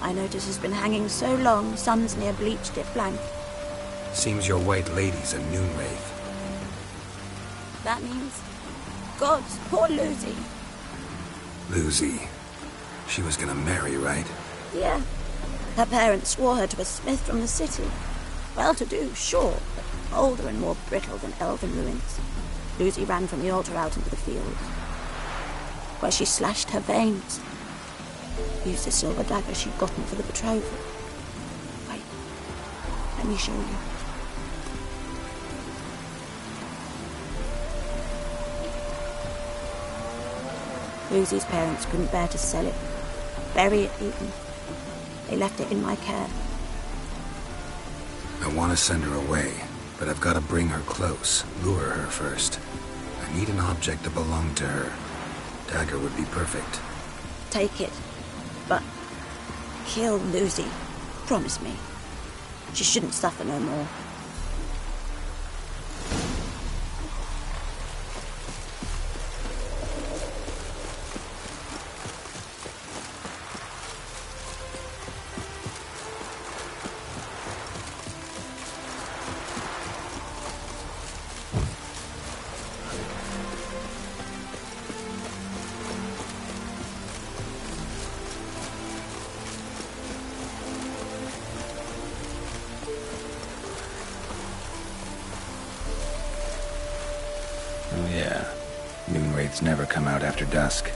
I notice has been hanging so long, sun's near bleached it blank. Seems your white lady's a noon wraith. That means... Gods, poor Lucy. Lucy. She was gonna marry, right? Yeah. Her parents swore her to a smith from the city. Well-to-do, sure, but older and more brittle than elven ruins. Lucy ran from the altar out into the field, where she slashed her veins. Used the silver dagger she'd gotten for the betrothal. Wait, let me show you. Lucy's parents couldn't bear to sell it, bury it even. They left it in my care. I want to send her away, but I've got to bring her close, lure her first. I need an object that belonged to her. Dagger would be perfect. Take it, but kill Lucy. Promise me. She shouldn't suffer no more. Oh yeah, noon wraiths never come out after dusk.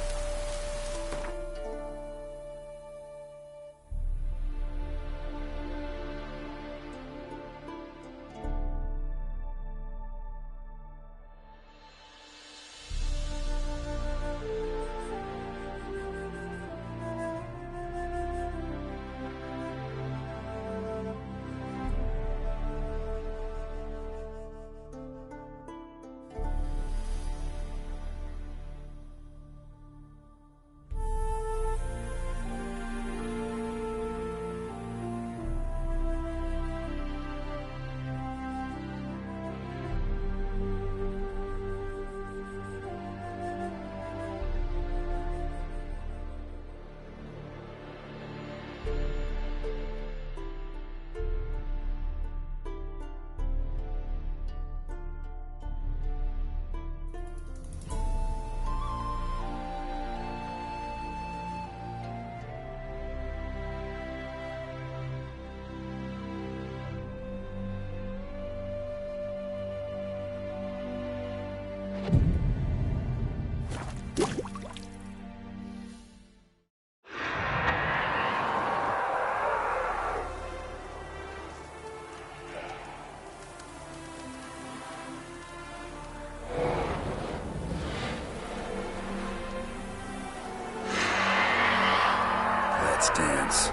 Let's dance.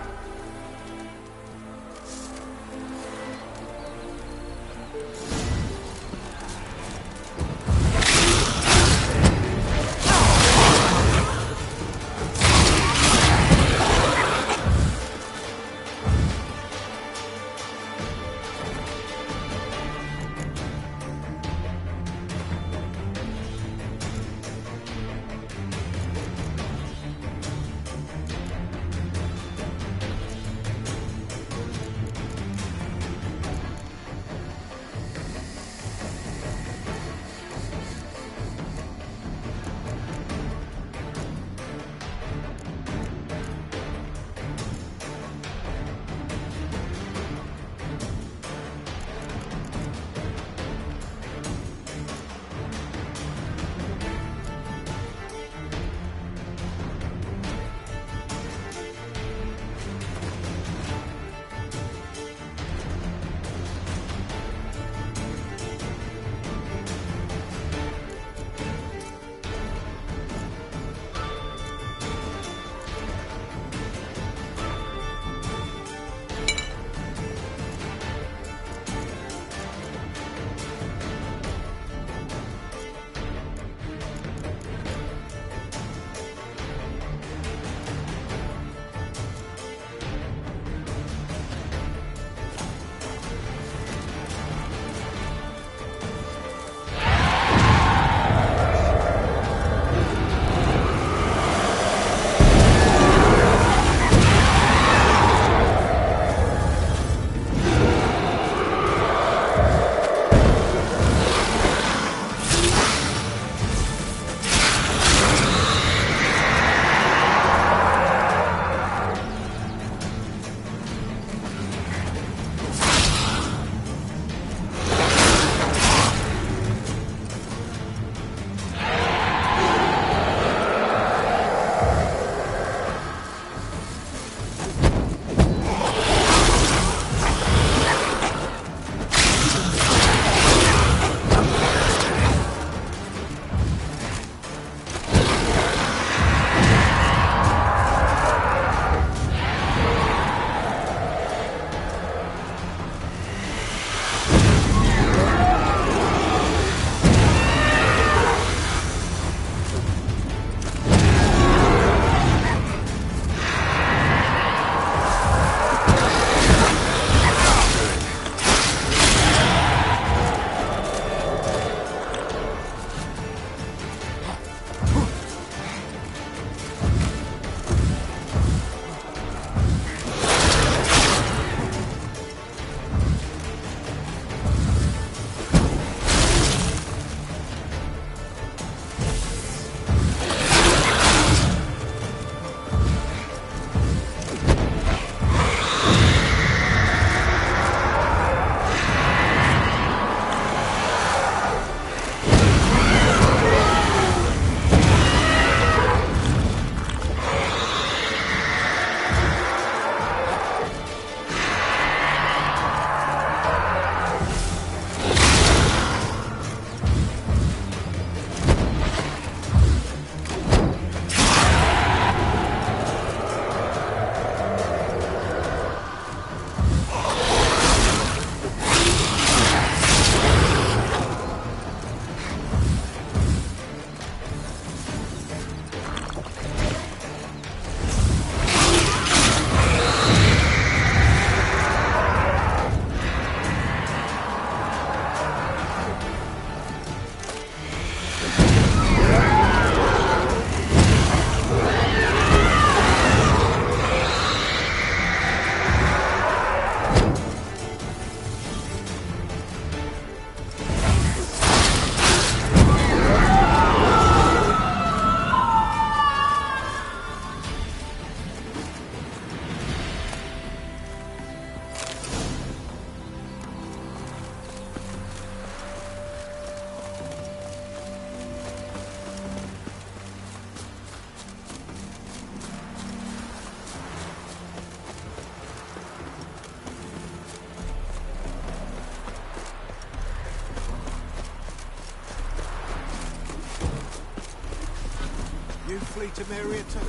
likely to marry a toad.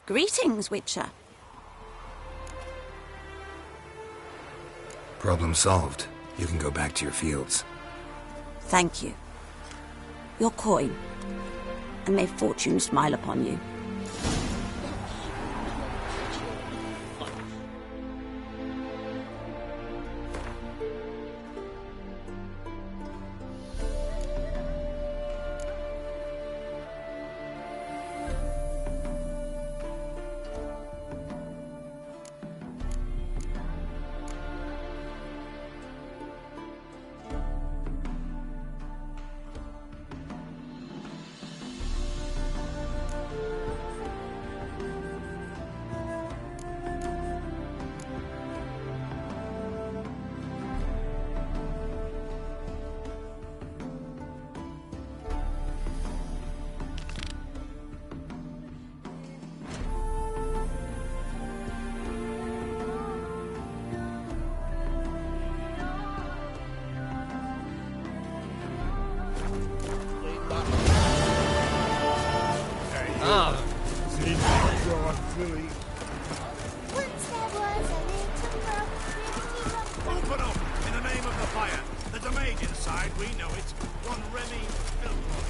Greetings, Witcher. Problem solved. You can go back to your fields. Thank you. Your coin. And may fortune smile upon you. Open up! In the name of the fire! There's a maid inside, we know it. One Remy Philpott.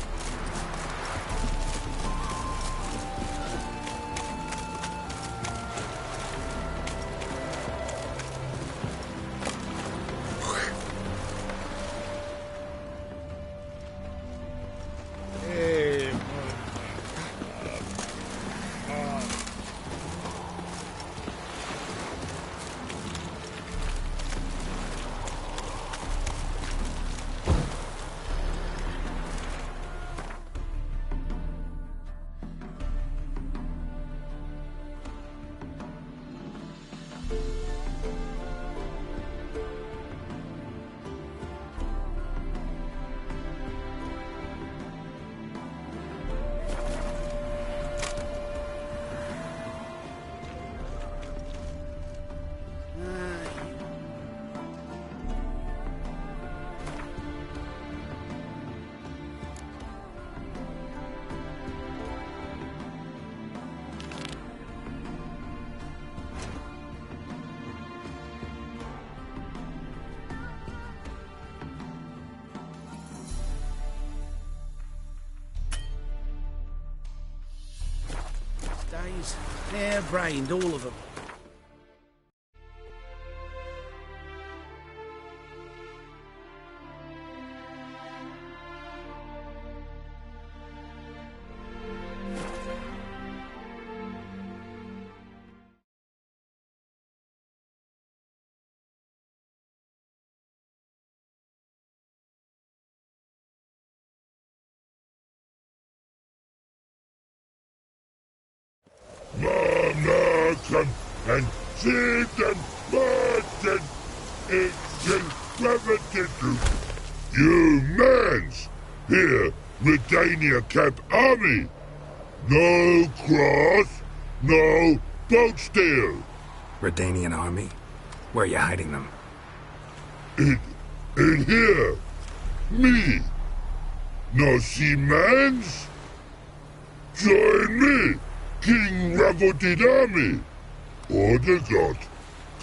Days, hair-brained, all of them. Come and see them burden extravagantly. You mans, here, Redania Camp Army. No cross, no boat steal. Redanian army? Where are you hiding them? In here, me. No see mans? Join me, King Ravodid Army. Order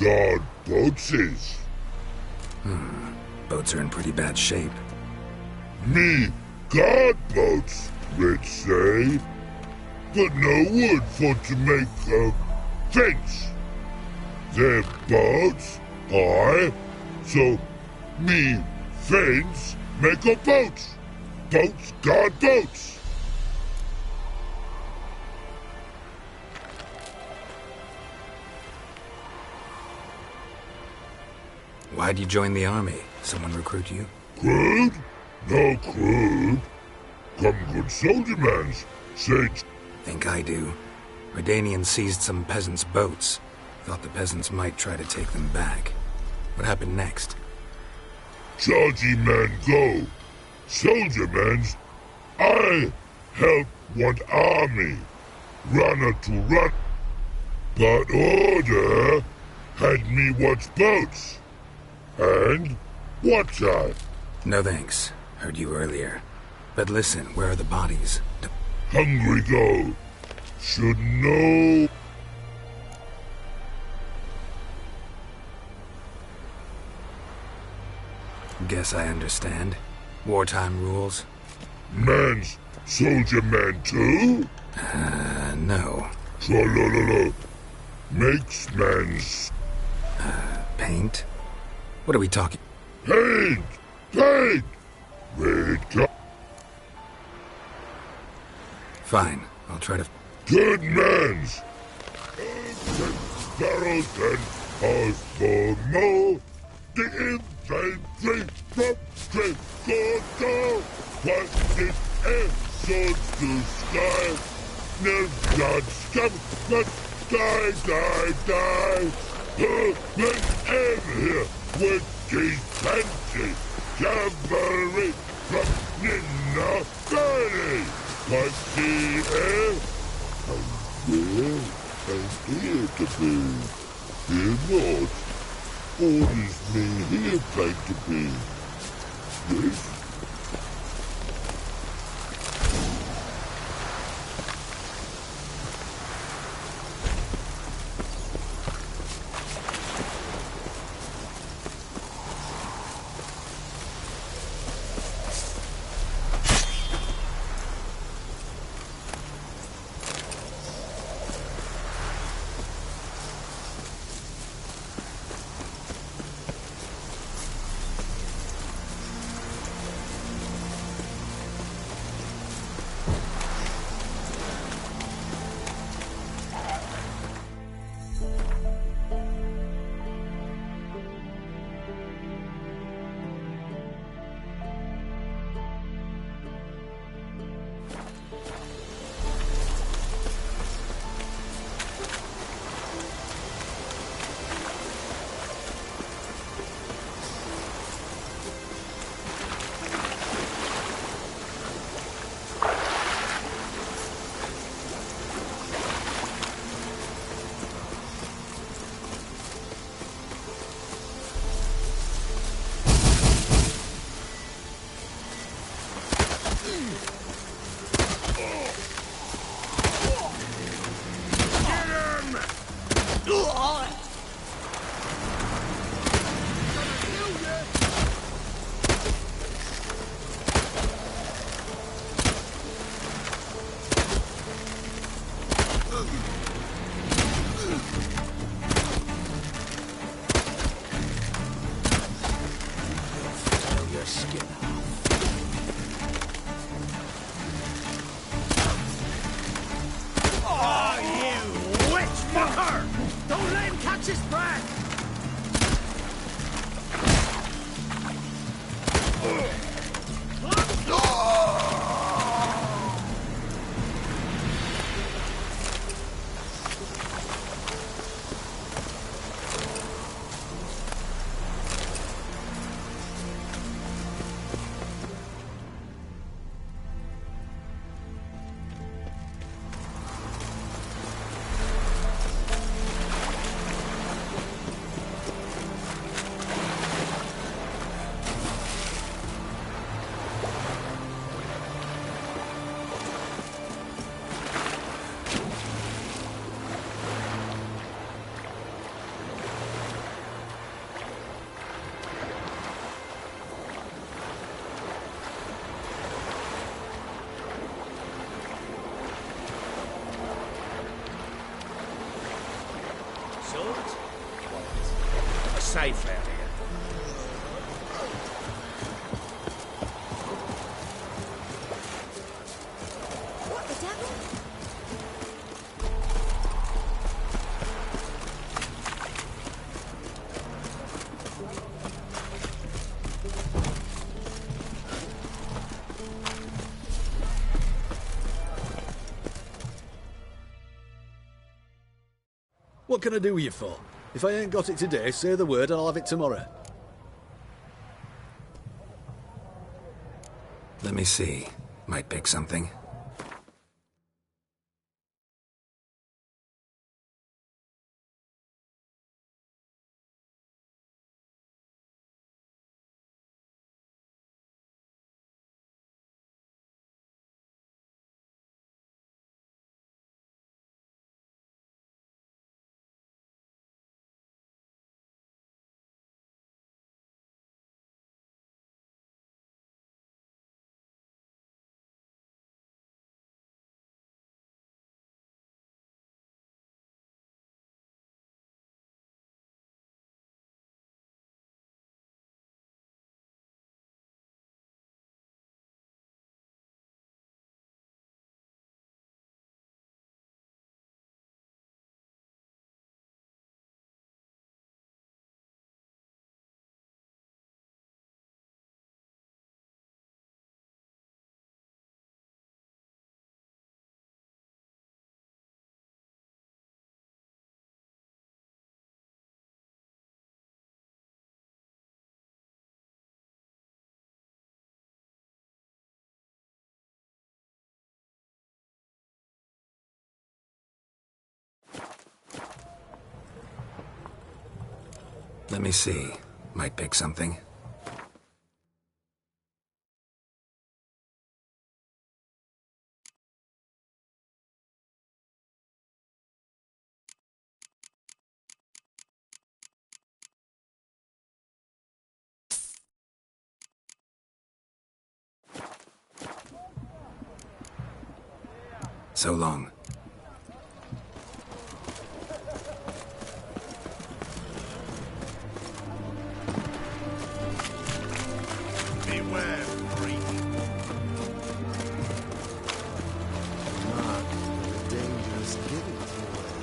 God boatses. Boats are in pretty bad shape. Me guard boats, let's say. But no wood for to make a fence. Their boats high, so me fence make a boat. Boats guard boats. Why'd you join the army? Someone recruit you? Crude? No crude. Come good soldier mans. Sage. Think I do. Redanians seized some peasants' boats. Thought the peasants might try to take them back. What happened next? Chargy man go. Soldier mans. I help want army. Runner to run. But order had me watch boats. And watch I. No thanks. Heard you earlier. But listen, where are the bodies? Hungry go. Should know. Guess I understand. Wartime rules? Man's soldier man too? No. Tra-la-la-la. Makes man's... Paint? What are we talking? Paint! Paint! Red cup. Fine, I'll try to... Good man's. Barrels and horse for more. The infantry from Tricordor. What is swords to sky? Nerve not scum, but die, die, die. Whenever here with King Fancy, cavalry from Nina Valley. But the air, I'm here to be. Fear not. Orders me here plain to be. Yes? Safe out here. What the devil? What can I do with you for? If I ain't got it today, say the word and I'll have it tomorrow. Let me see. Might pick something. Let me see. Might pick something. So long. Beware, freak. Mark with a dangerous giving away.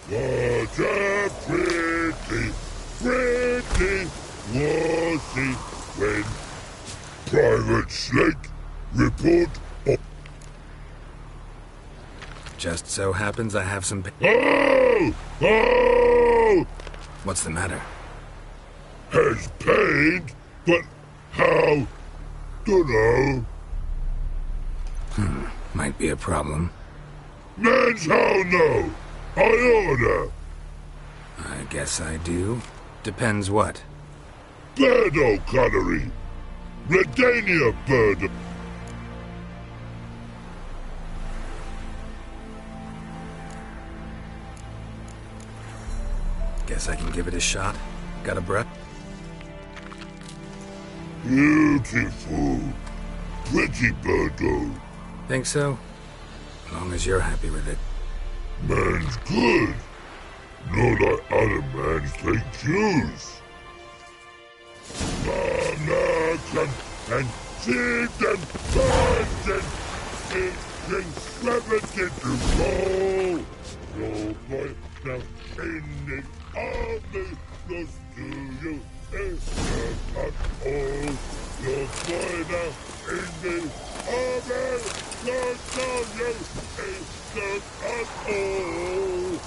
What a pretty, pretty was it when Private Snake report of... Just so happens I have some... Oh! Oh! What's the matter? Has paid, but how? Dunno. Might be a problem. Man's how no? I order. I guess I do. Depends what. Bird O'Connery. Redania bird. Guess I can give it a shot. Got a breath? Beautiful. Pretty birdo. Think so? As long as you're happy with it. Man's good. Not like other mans take Jews. American and see them burden. It's extravagant to roll. Your boy now in the army goes to you. It's not all. Your boy now in the army goes to you. It's not all.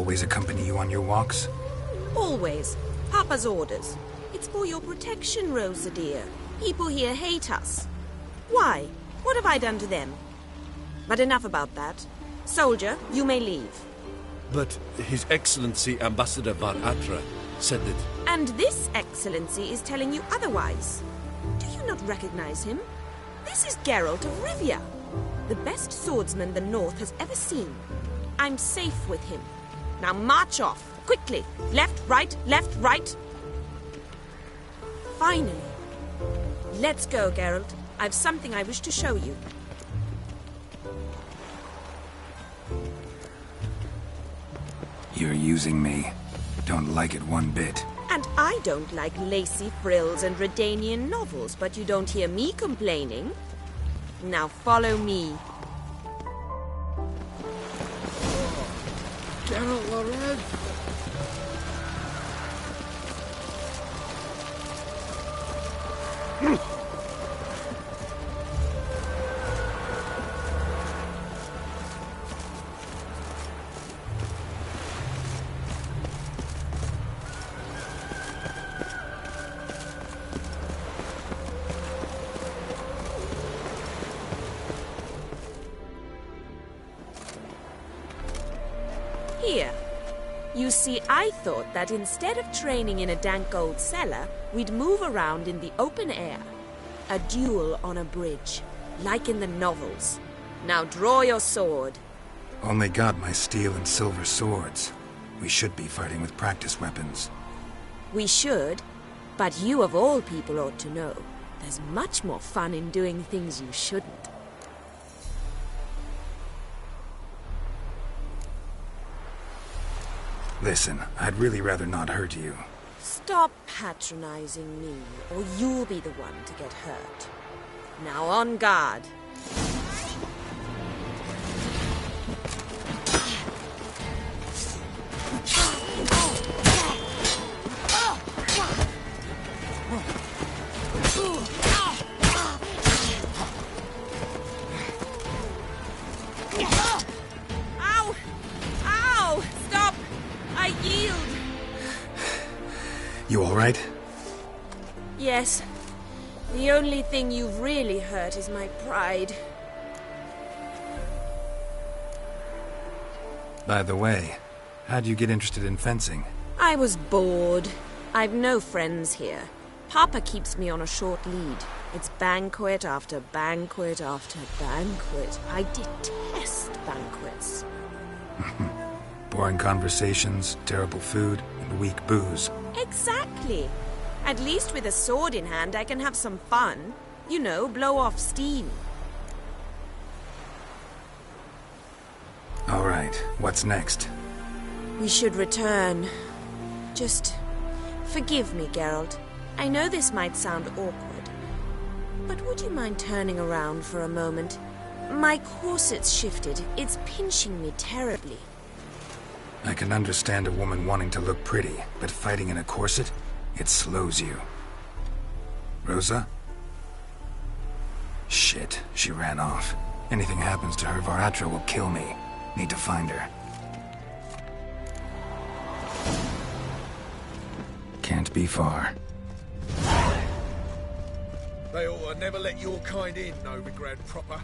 always accompany you on your walks? Always. Papa's orders. It's for your protection, Rosa dear. People here hate us. Why? What have I done to them? But enough about that. Soldier, you may leave. But His Excellency Ambassador Var Atra said that... And this Excellency is telling you otherwise. Do you not recognize him? This is Geralt of Rivia, the best swordsman the North has ever seen. I'm safe with him. Now march off, quickly. Left, right, left, right. Finally. Let's go, Geralt. I've something I wish to show you. You're using me. Don't like it one bit. And I don't like lacy frills and Redanian novels, but you don't hear me complaining. Now follow me. Geralt Loren. Here. You see, I thought that instead of training in a dank old cellar, we'd move around in the open air. A duel on a bridge, like in the novels. Now draw your sword. Only got my steel and silver swords. We should be fighting with practice weapons. We should, but you of all people ought to know. There's much more fun in doing things you shouldn't. Listen, I'd really rather not hurt you. Stop patronizing me, or you'll be the one to get hurt. Now on guard. Ow! Ow! Stop! I yield! You all right? Yes. The only thing you've really hurt is my pride. By the way, how'd you get interested in fencing? I was bored. I've no friends here. Papa keeps me on a short lead. It's banquet after banquet after banquet. I detest banquets. Boring conversations, terrible food, and weak booze. Exactly. At least with a sword in hand, I can have some fun. You know, blow off steam. All right, what's next? We should return. Just forgive me, Geralt. I know this might sound awkward, but would you mind turning around for a moment? My corset's shifted. It's pinching me terribly. I can understand a woman wanting to look pretty, but fighting in a corset, it slows you. Rosa? Shit, she ran off. Anything happens to her, Var Atra will kill me. Need to find her. Can't be far. They ought to never let your kind in, no regret proper.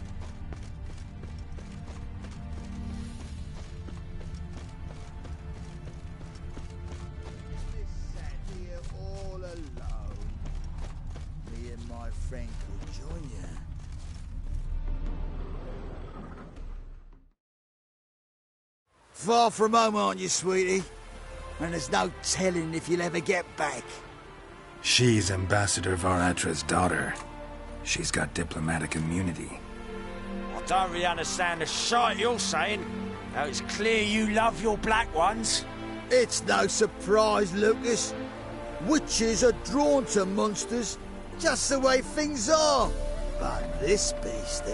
Sat here all alone. Me and my friend could join you. Far from home, aren't you, sweetie? And there's no telling if you'll ever get back. She's Ambassador Var Atra's daughter. She's got diplomatic immunity. I don't really understand the shite you're saying. Now it's clear you love your black ones. It's no surprise, Lucas. Witches are drawn to monsters, just the way things are. But this beastie,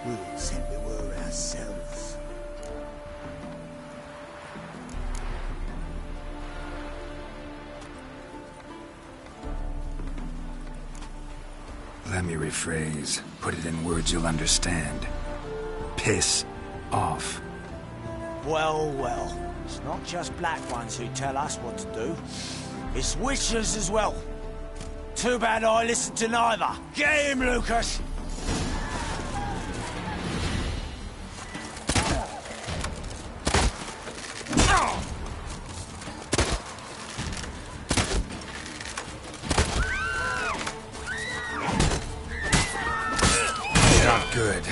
we would think we were ourselves. Let me rephrase. Put it in words you'll understand. Piss off. Well, well. It's not just black ones who tell us what to do. It's witchers as well. Too bad I listened to neither. Get him, Lucas! Not good.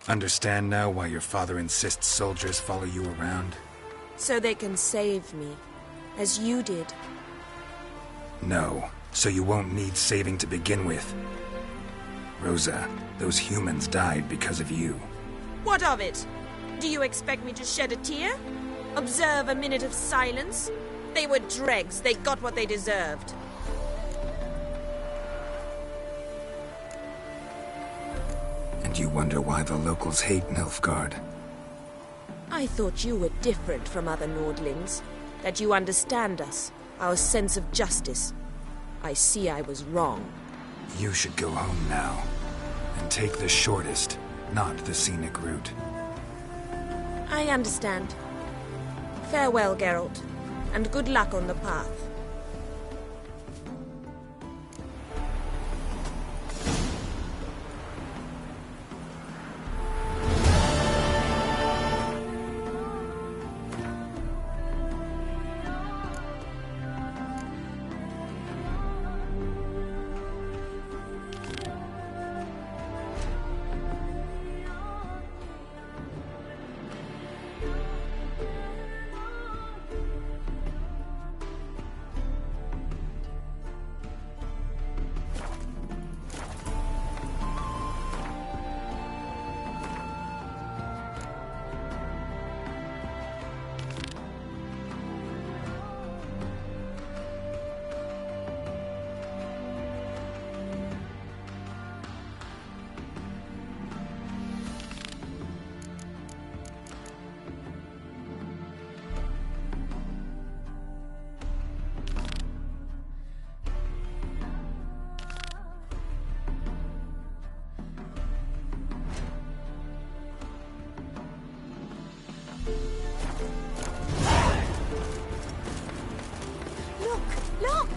Understand now why your father insists soldiers follow you around? So they can save me, as you did. No, so you won't need saving to begin with. Rosa, those humans died because of you. What of it? Do you expect me to shed a tear? Observe a minute of silence? They were dregs. They got what they deserved. And you wonder why the locals hate Nilfgaard. I thought you were different from other Nordlings. That you understand us, our sense of justice. I see I was wrong. You should go home now. And take the shortest, not the scenic route. I understand. Farewell, Geralt. And good luck on the path. Look!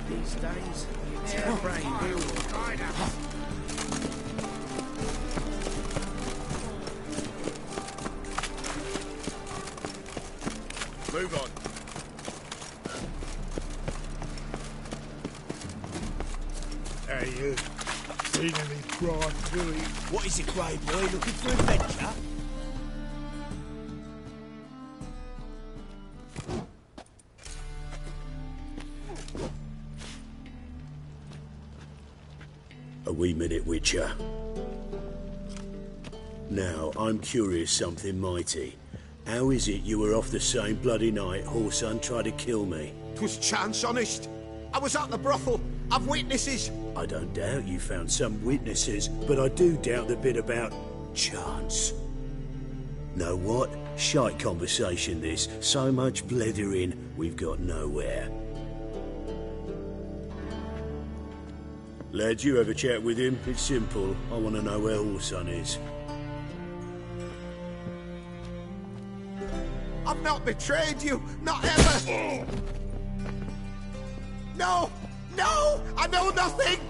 These days, your brain will kind of. Move on. Hey, you. Seen any bright Billy? What is it, grey boy? Looking for adventure? A wee minute, Witcher. Now, I'm curious something mighty. How is it you were off the same bloody night Whoreson tried to kill me? 'Twas chance, honest. I was at the brothel. I've witnesses. I don't doubt you found some witnesses, but I do doubt the bit about chance. Know what? Shite conversation this. So much blethering, we've got nowhere. Lads, you have a chat with him. It's simple. I want to know where Orson is. I've not betrayed you, not ever! No! No! I know nothing!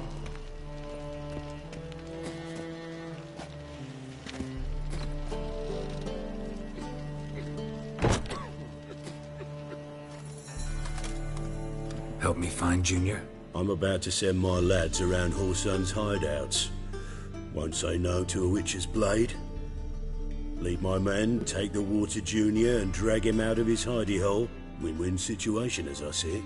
Help me find Junior? I'm about to send my lads around Horson's hideouts. Won't say no to a witch's blade. Lead my men, take the water Junior and drag him out of his hidey hole. Win-win situation, as I see it.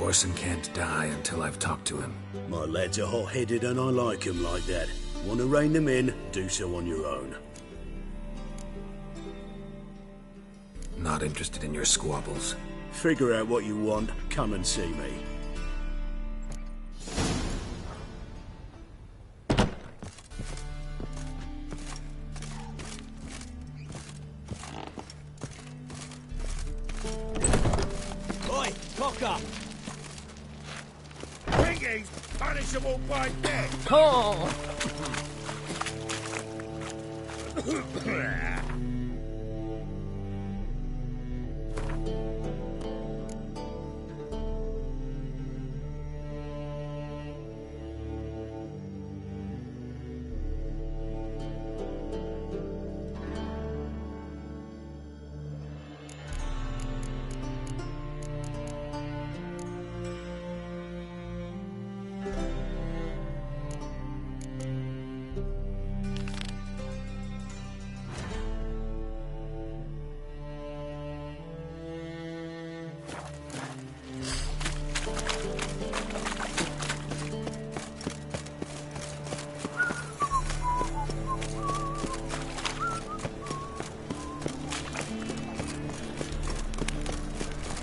Orson can't die until I've talked to him. My lads are hot-headed and I like 'em like that. Want to rein them in, do so on your own. Not interested in your squabbles. Figure out what you want, come and see me. Oi, cock up! Piggies, punishable by death! Oh!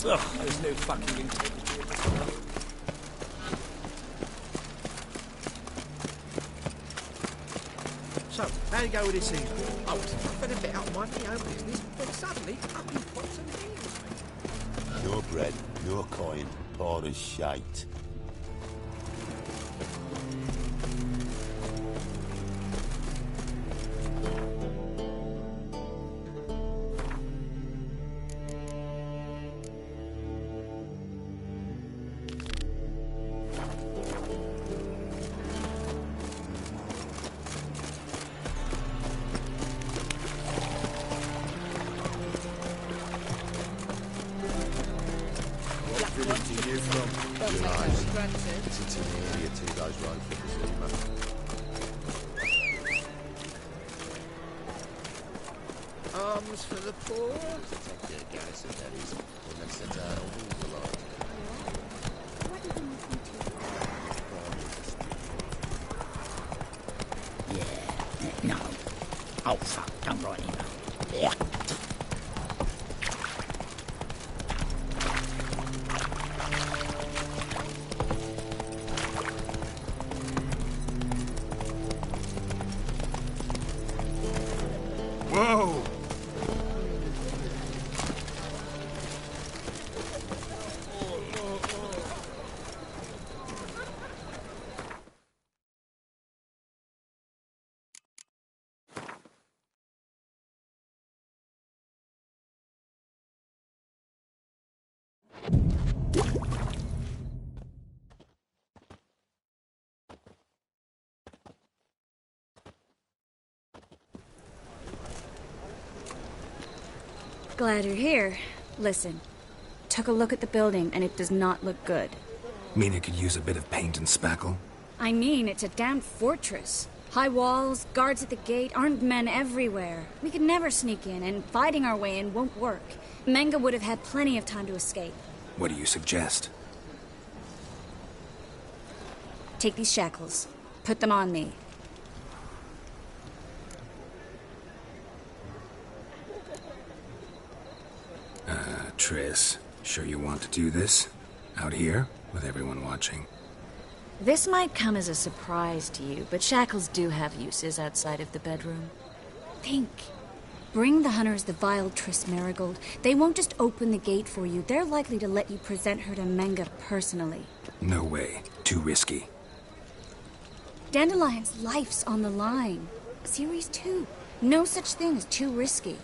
Ugh, there's no fucking integrity. So, how you go with this evening? I was puffing a bit out my own business, when suddenly, up you pops and heels. No bread, no coin, poor as shite. Arms for the poor. Yeah, no. Oh, fuck, don't write email. Yeah. Whoa! Glad you're here. Listen, took a look at the building and it does not look good. Mean it could use a bit of paint and spackle? I mean, it's a damn fortress. High walls, guards at the gate, armed men everywhere. We could never sneak in, and fighting our way in won't work. Menga would have had plenty of time to escape. What do you suggest? Take these shackles. Put them on me. Triss, sure you want to do this? Out here, with everyone watching? This might come as a surprise to you, but shackles do have uses outside of the bedroom. Think. Bring the hunters the vile Triss Marigold. They won't just open the gate for you. They're likely to let you present her to Menga personally. No way. Too risky. Dandelion's life's on the line. Series 2. No such thing as too risky.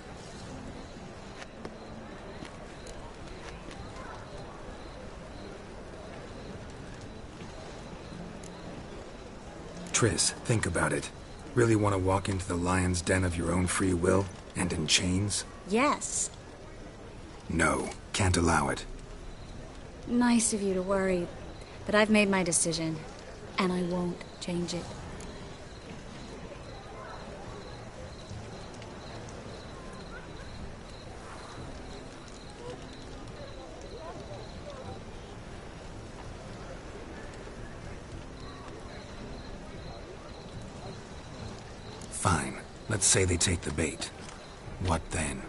Triss, think about it. Really want to walk into the lion's den of your own free will? And in chains? Yes. No, can't allow it. Nice of you to worry, but I've made my decision, and I won't change it. Fine. Let's say they take the bait. What then?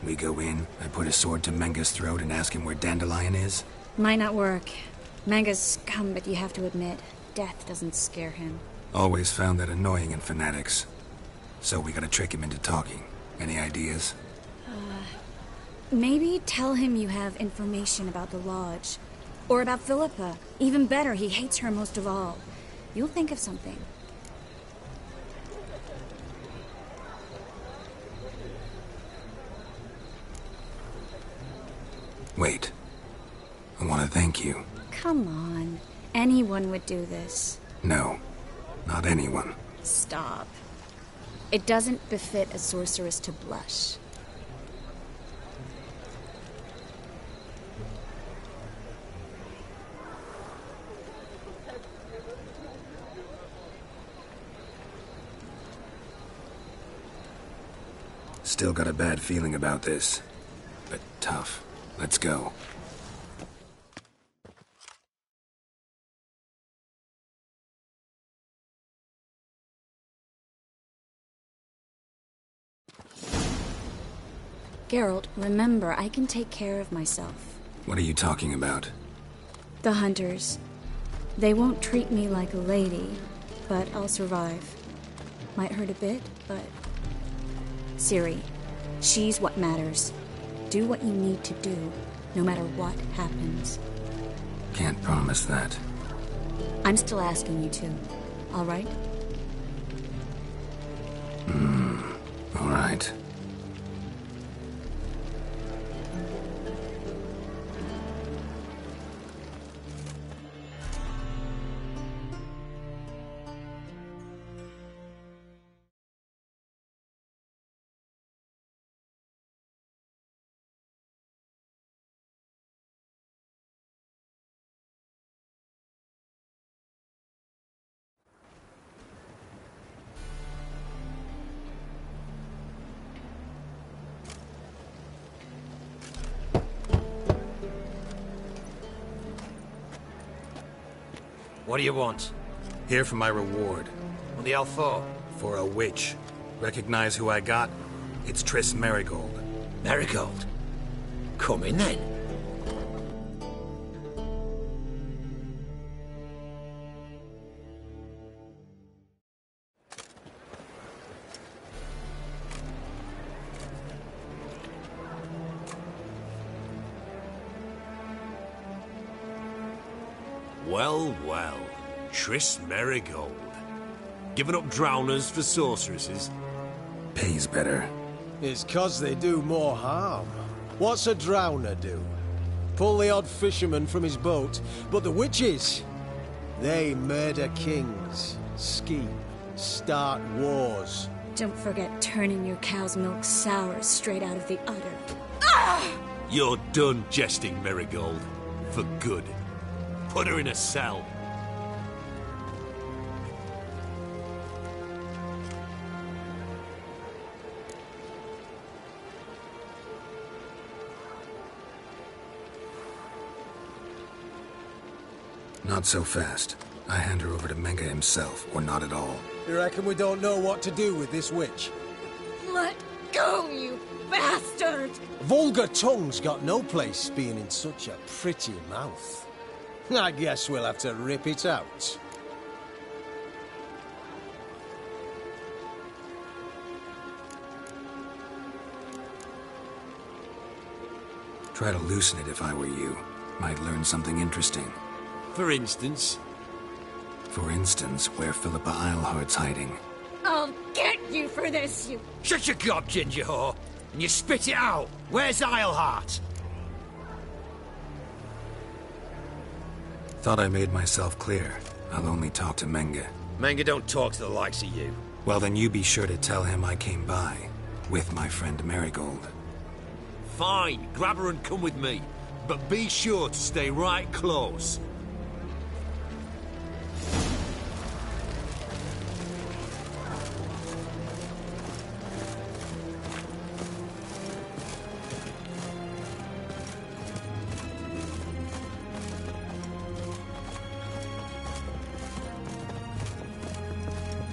We go in, I put a sword to Menga's throat and ask him where Dandelion is? Might not work. Manga's scum, but you have to admit, death doesn't scare him. Always found that annoying in fanatics. So we gotta trick him into talking. Any ideas? Maybe tell him you have information about the Lodge. Or about Philippa. Even better, he hates her most of all. You'll think of something. Wait. I want to thank you. Come on. Anyone would do this. No. Not anyone. Stop. It doesn't befit a sorceress to blush. Still got a bad feeling about this. But tough. Let's go. Geralt, remember, I can take care of myself. What are you talking about? The hunters. They won't treat me like a lady, but I'll survive. Might hurt a bit, but... Ciri, she's what matters. Do what you need to do, no matter what happens. Can't promise that. I'm still asking you to, all right? All right. What do you want? Here for my reward. What the hell for? For a witch. Recognize who I got? It's Triss Marigold. Marigold? Come in then. Well, well. Triss Marigold. Giving up drowners for sorceresses? Pays better. It's 'cause they do more harm. What's a drowner do? Pull the odd fisherman from his boat. But the witches, they murder kings, scheme, start wars. Don't forget turning your cow's milk sour straight out of the udder. You're done jesting, Marigold. For good. Put her in a cell. Not so fast. I hand her over to Menga himself, or not at all. You reckon we don't know what to do with this witch? Let go, you bastard! Vulgar tongue's got no place being in such a pretty mouth. I guess we'll have to rip it out. try to loosen it if I were you. Might learn something interesting. For instance? For instance, where Philippa Eilhart's hiding. I'll get you for this, you... Shut your gob, ginger whore, and you spit it out. Where's Eilhart? Thought I made myself clear. I'll only talk to Menge. Menge don't talk to the likes of you. Well, then you be sure to tell him I came by. With my friend Marigold. Fine, grab her and come with me. But be sure to stay right close.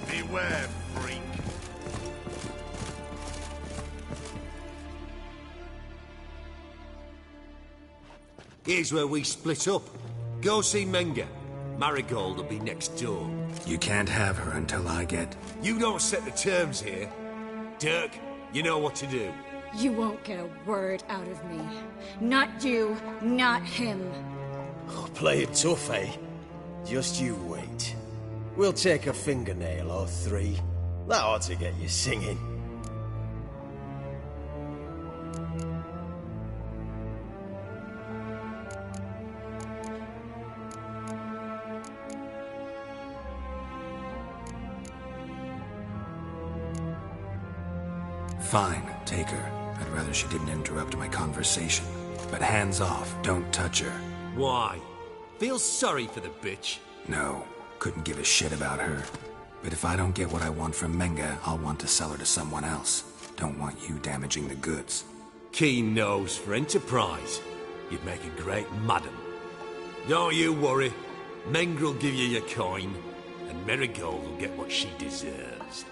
Beware, freak. Here's where we split up. Go see Menge. Marigold will be next door. You can't have her until I get... You don't set the terms here. Dirk, you know what to do. You won't get a word out of me. Not you, not him. Oh, play it tough, eh? Just you wait. We'll take a fingernail or three. That ought to get you singing. Fine, take her. I'd rather she didn't interrupt my conversation. But hands off, don't touch her. Why? Feel sorry for the bitch? No, couldn't give a shit about her. But if I don't get what I want from Menge, I'll want to sell her to someone else. Don't want you damaging the goods. Keen nose for enterprise. You'd make a great madam. Don't you worry. Menge will give you your coin, and Marigold will get what she deserves.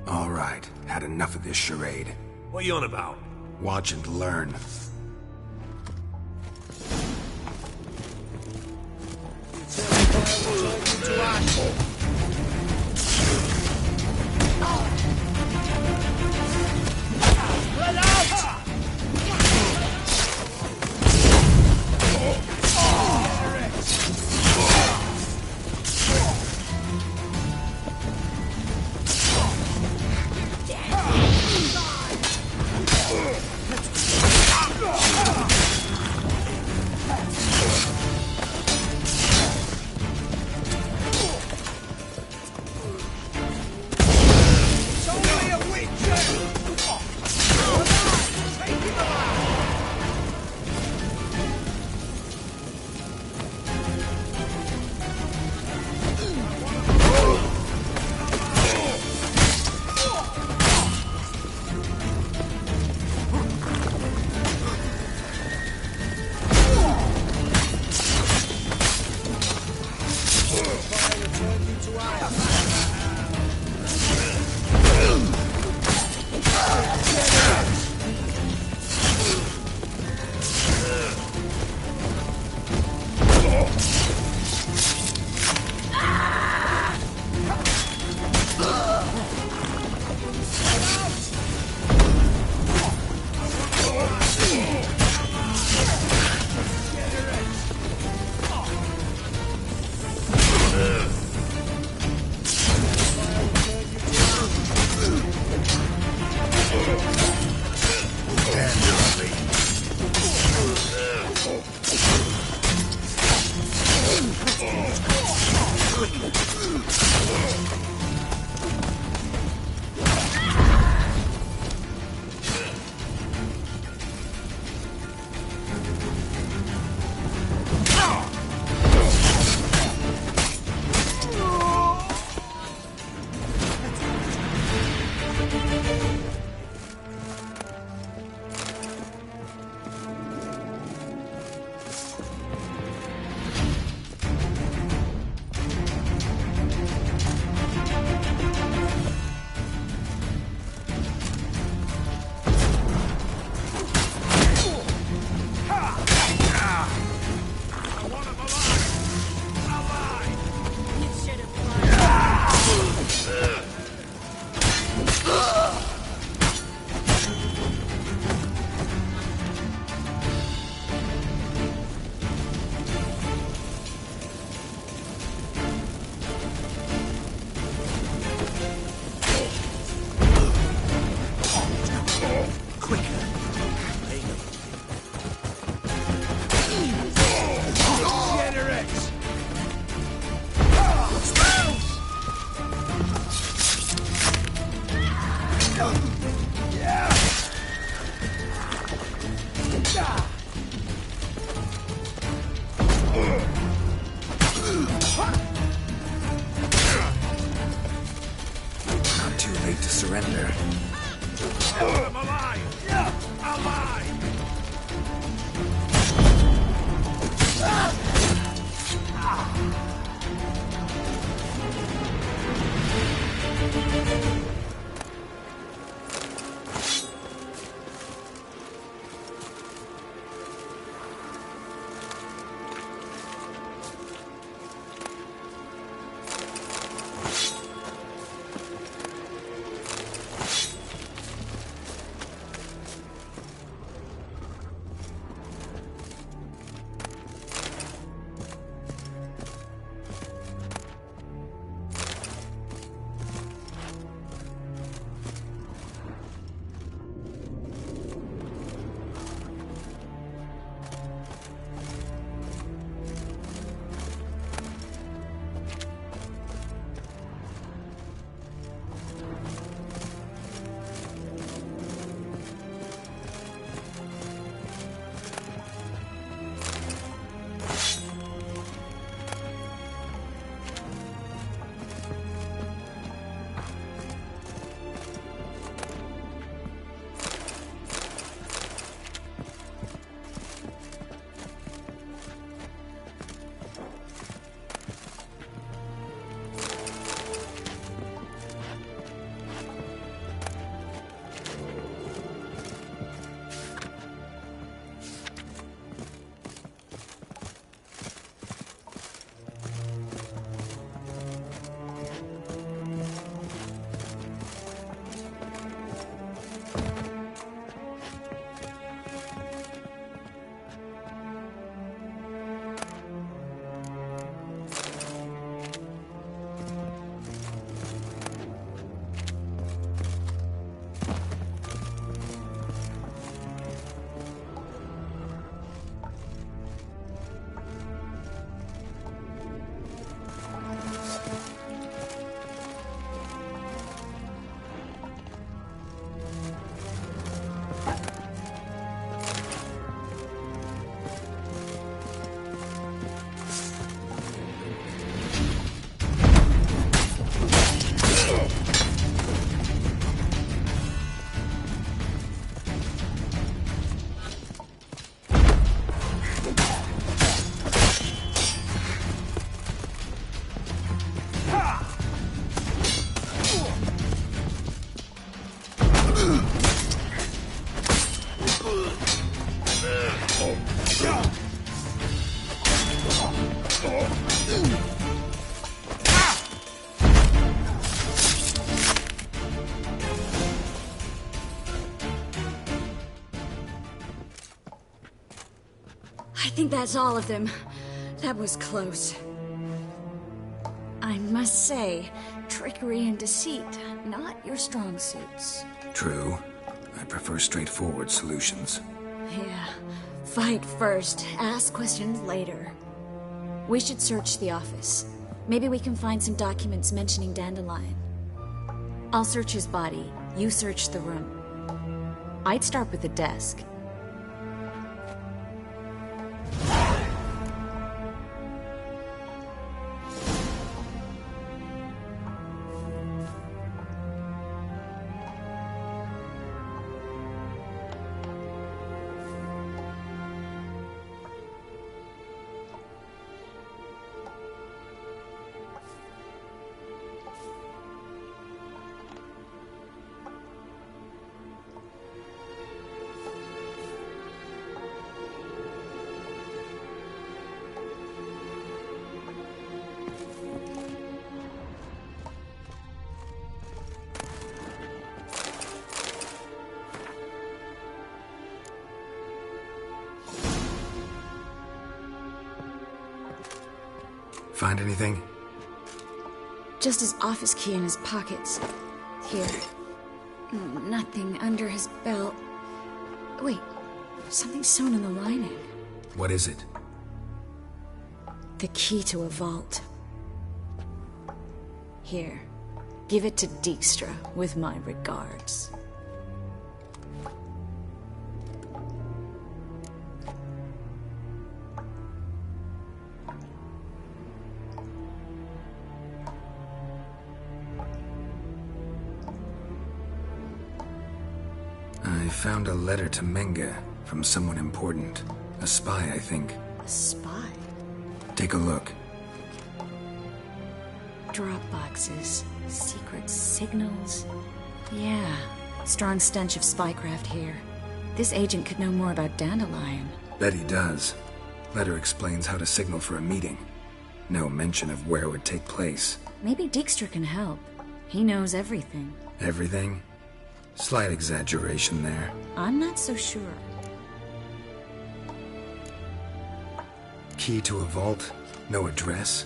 All right, had enough of this charade. What are you on about? Watch and learn. Not too late to surrender. I'm alive! Alive! I think that's all of them. That was close. I must say, trickery and deceit, not your strong suits. True. I prefer straightforward solutions. Yeah. Fight first, ask questions later. We should search the office. Maybe we can find some documents mentioning Dandelion. I'll search his body. You search the room. I'd start with the desk. Find anything? Just his office key in his pockets. Here. Nothing under his belt. Wait, something sewn in the lining. What is it? The key to a vault. Here, give it to Dijkstra with my regards. I found a letter to Menga from someone important. A spy, I think. A spy? Take a look. Drop boxes, secret signals. Yeah, strong stench of spycraft here. This agent could know more about Dandelion. Bet he does. Letter explains how to signal for a meeting. No mention of where it would take place. Maybe Dijkstra can help. He knows everything. Everything? Slight exaggeration there. I'm not so sure. Key to a vault? No address?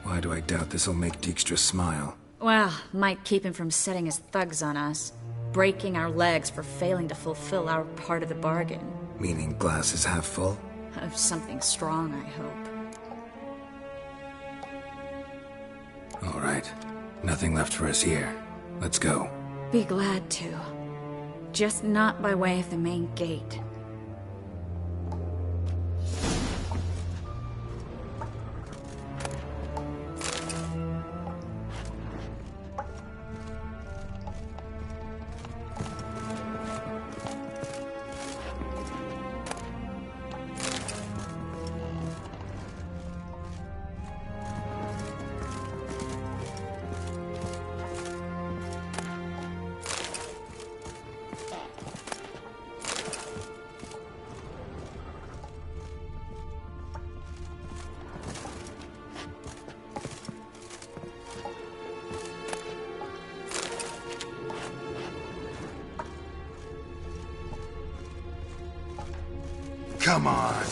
Why do I doubt this'll make Dijkstra smile? Well, might keep him from setting his thugs on us. Breaking our legs for failing to fulfill our part of the bargain. Meaning glass is half full? Of something strong, I hope. All right. Nothing left for us here. Let's go. Be glad to. Just not by way of the main gate. Come on.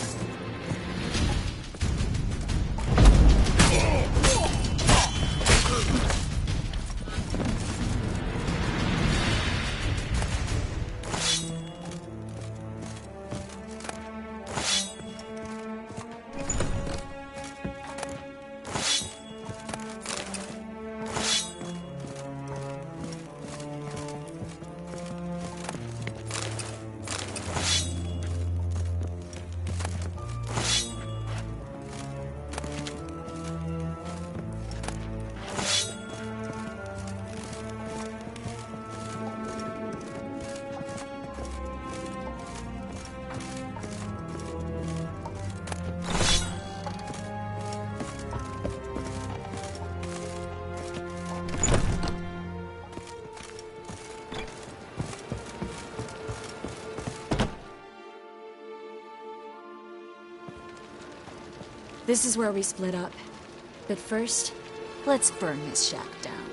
This is where we split up. But first, let's burn this shack down.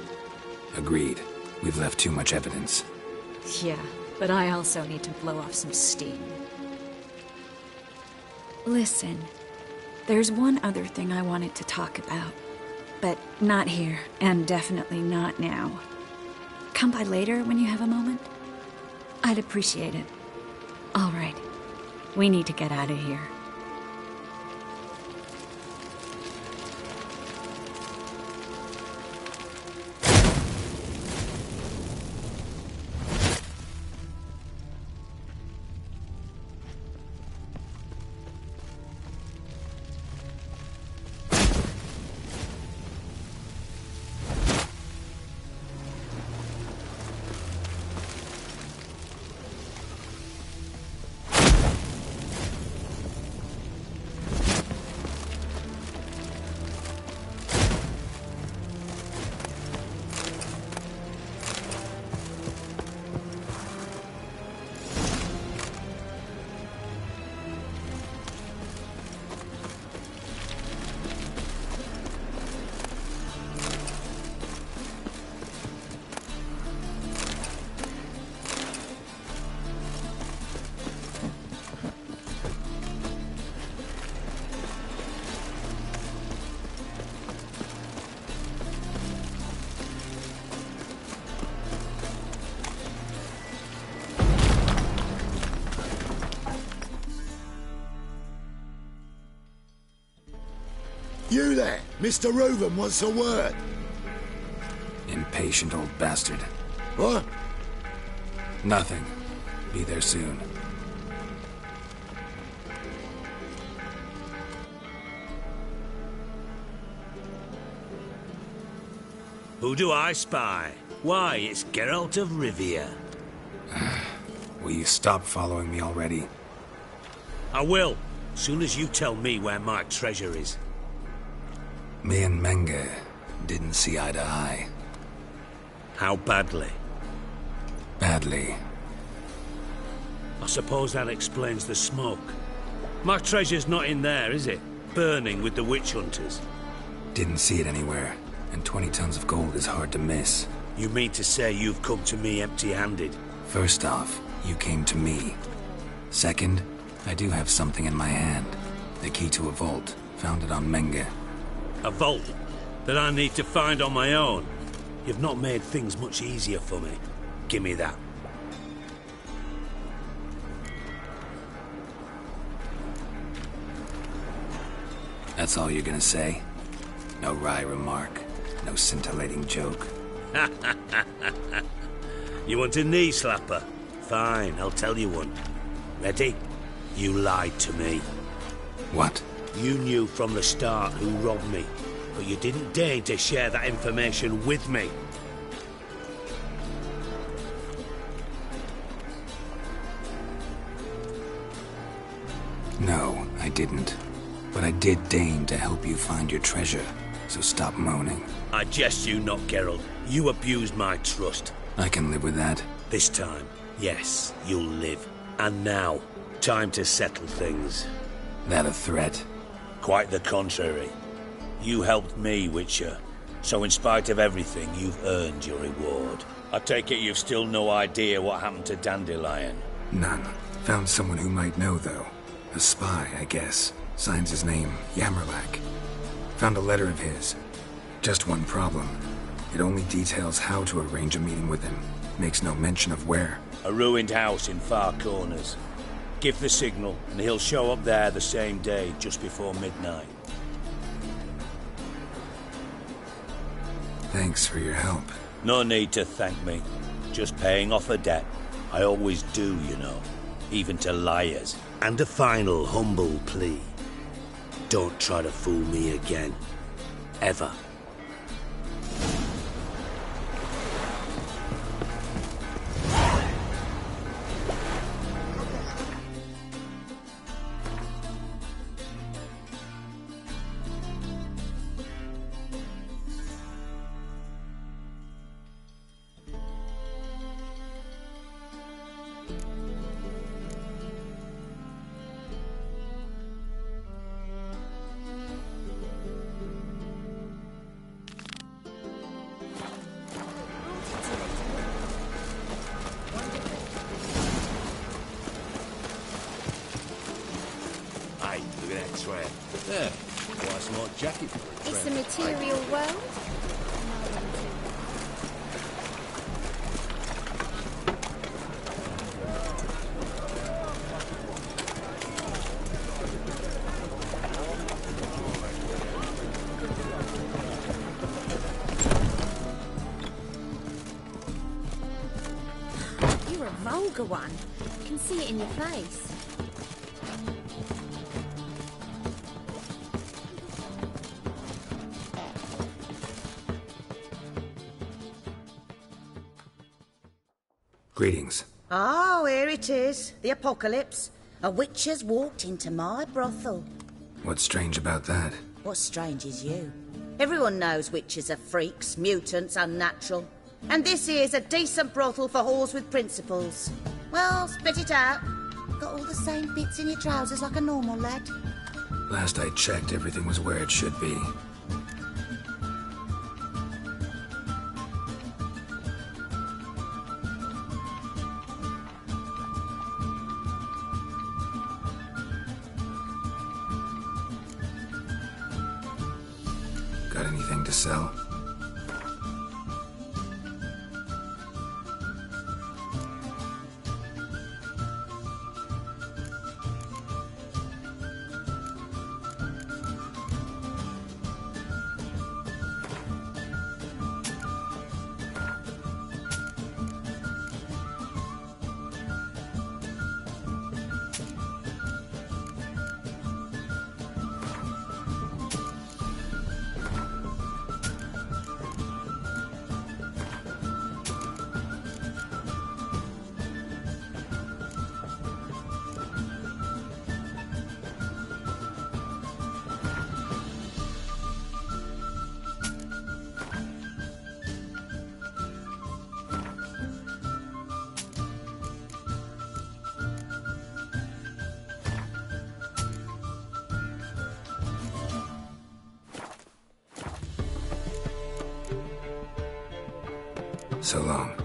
Agreed. We've left too much evidence. Yeah, but I also need to blow off some steam. Listen, there's one other thing I wanted to talk about. But not here, and definitely not now. Come by later when you have a moment? I'd appreciate it. All right. We need to get out of here. Mr. Reuben wants a word. Impatient old bastard. What? Nothing. Be there soon. Who do I spy? Why, it's Geralt of Rivia. Will you stop following me already? I will, soon as you tell me where my treasure is. Me and Menge didn't see eye to eye. How badly? Badly. I suppose that explains the smoke. My treasure's not in there, is it? Burning with the witch hunters. Didn't see it anywhere, and 20 tons of gold is hard to miss. You mean to say you've come to me empty-handed? First off, you came to me. Second, I do have something in my hand. The key to a vault, found it on Menge. A vault that I need to find on my own? You've not made things much easier for me. Give me that. That's all you're gonna say? No wry remark, no scintillating joke. You want a knee slapper? Fine, I'll tell you one. Ready? You lied to me. What? You knew from the start who robbed me, but you didn't deign to share that information with me. No, I didn't. But I did deign to help you find your treasure, so stop moaning. I jest you not, Geralt. You abused my trust. I can live with that. This time, yes, you'll live. And now, time to settle things. That a threat? Quite the contrary. You helped me, Witcher. So in spite of everything, you've earned your reward. I take it you've still no idea what happened to Dandelion? None. Found someone who might know, though. A spy, I guess. Signs his name, Yammerlack. Found a letter of his. Just one problem. It only details how to arrange a meeting with him. Makes no mention of where. A ruined house in Far Corners. Give the signal, and he'll show up there the same day, just before midnight. Thanks for your help. No need to thank me. Just paying off a debt. I always do, you know. Even to liars. And a final humble plea. Don't try to fool me again. Ever. Yeah, quite a smart jacket. It's a material world. You're a vulgar one. I can see it in your face. Greetings. Oh, here it is. The apocalypse. A witch has walked into my brothel. What's strange about that? What's strange is you. Everyone knows witches are freaks, mutants, unnatural. And this here's a decent brothel for whores with principles. Well, spit it out. Got all the same bits in your trousers like a normal lad. Last I checked, everything was where it should be. Got anything to sell? So long.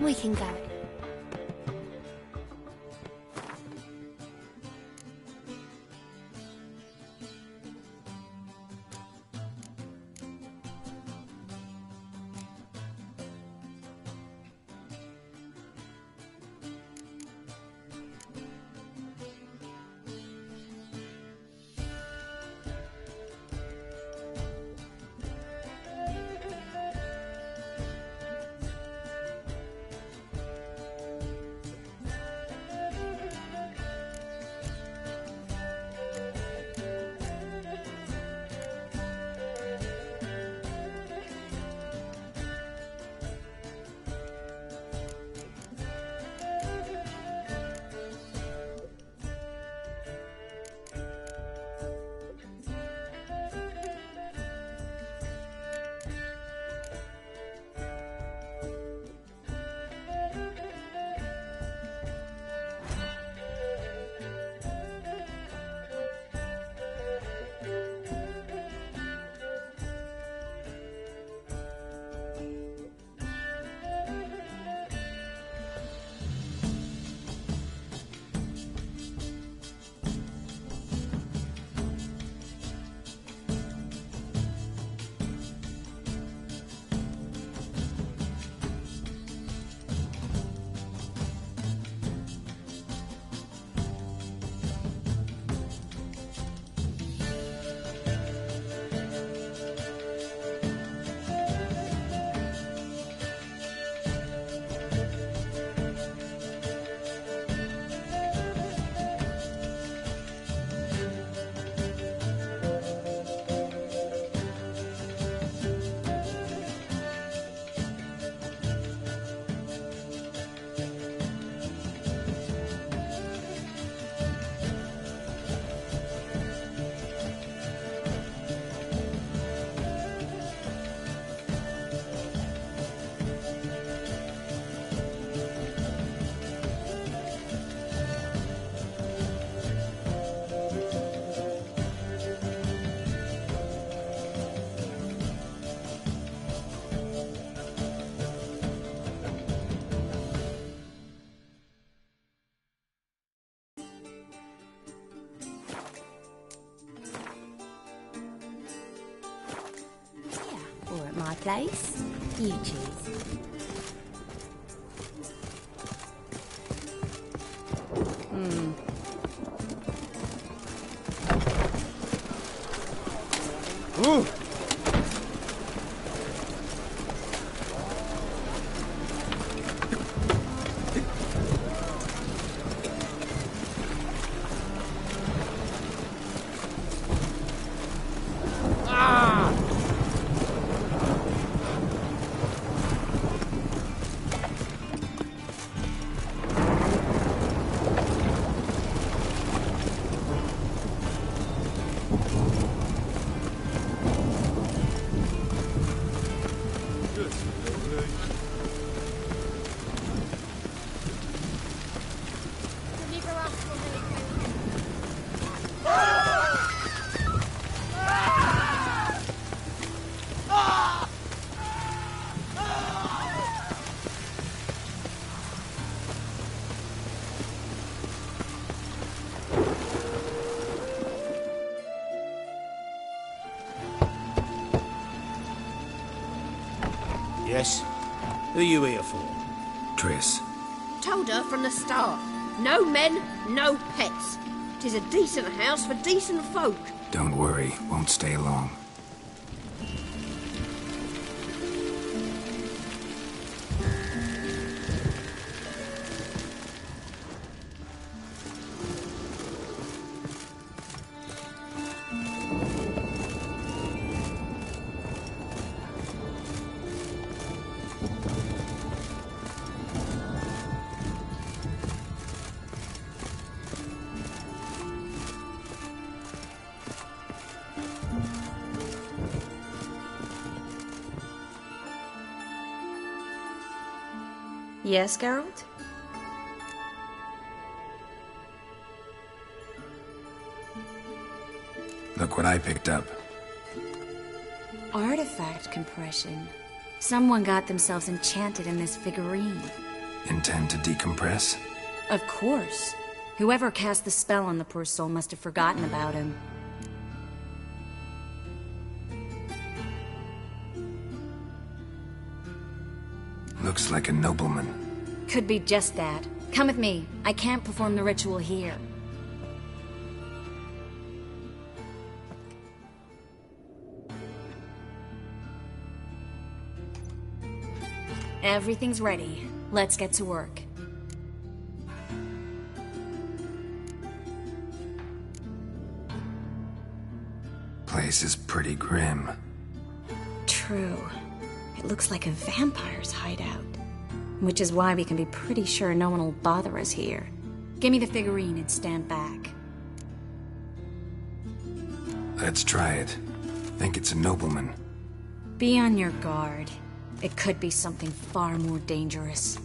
We can go. Or at my place. You choose. Ooh. Yes? Who are you here for? Triss. Told her from the start. No men, no pets. 'Tis a decent house for decent folk. Don't worry, won't stay long. Yes, Geralt? Look what I picked up. Artifact compression. Someone got themselves enchanted in this figurine. Intend to decompress? Of course. Whoever cast the spell on the poor soul must have forgotten about him. Looks like a nobleman. Could be just that. Come with me. I can't perform the ritual here. Everything's ready. Let's get to work. Place is pretty grim. True. It looks like a vampire's hideout. Which is why we can be pretty sure no one will bother us here. Give me the figurine and stand back. Let's try it. Think it's a nobleman. Be on your guard. It could be something far more dangerous.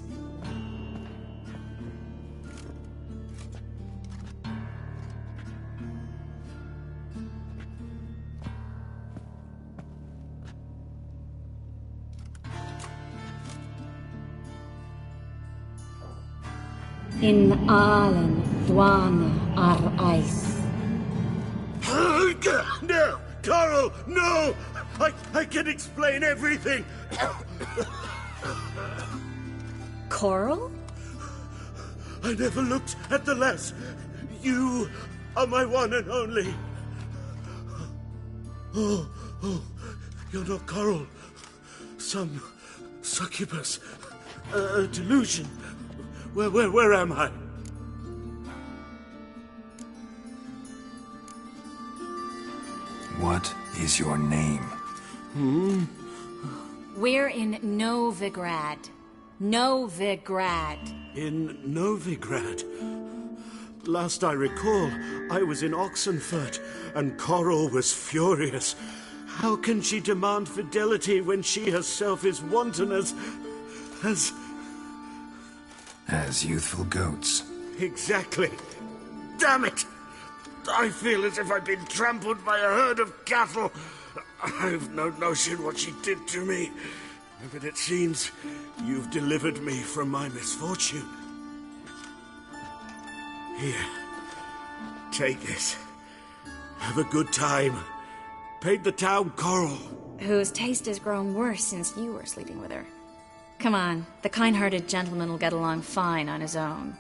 In allen dwane ar eis. No! Coral, no! I can explain everything! Coral? I never looked at the lass. You are my one and only. Oh, you're not Coral. Some succubus. A delusion. Where am I? What is your name? We're in Novigrad. Novigrad. In Novigrad? Last I recall, I was in Oxenfurt, and Coral was furious. How can she demand fidelity when she herself is wanton as youthful goats. Exactly. Damn it! I feel as if I've been trampled by a herd of cattle. I've no notion what she did to me, but it seems you've delivered me from my misfortune. Here, take this. Have a good time. Paint the town Coral. Whose taste has grown worse since you were sleeping with her. Come on, the kind-hearted gentleman will get along fine on his own.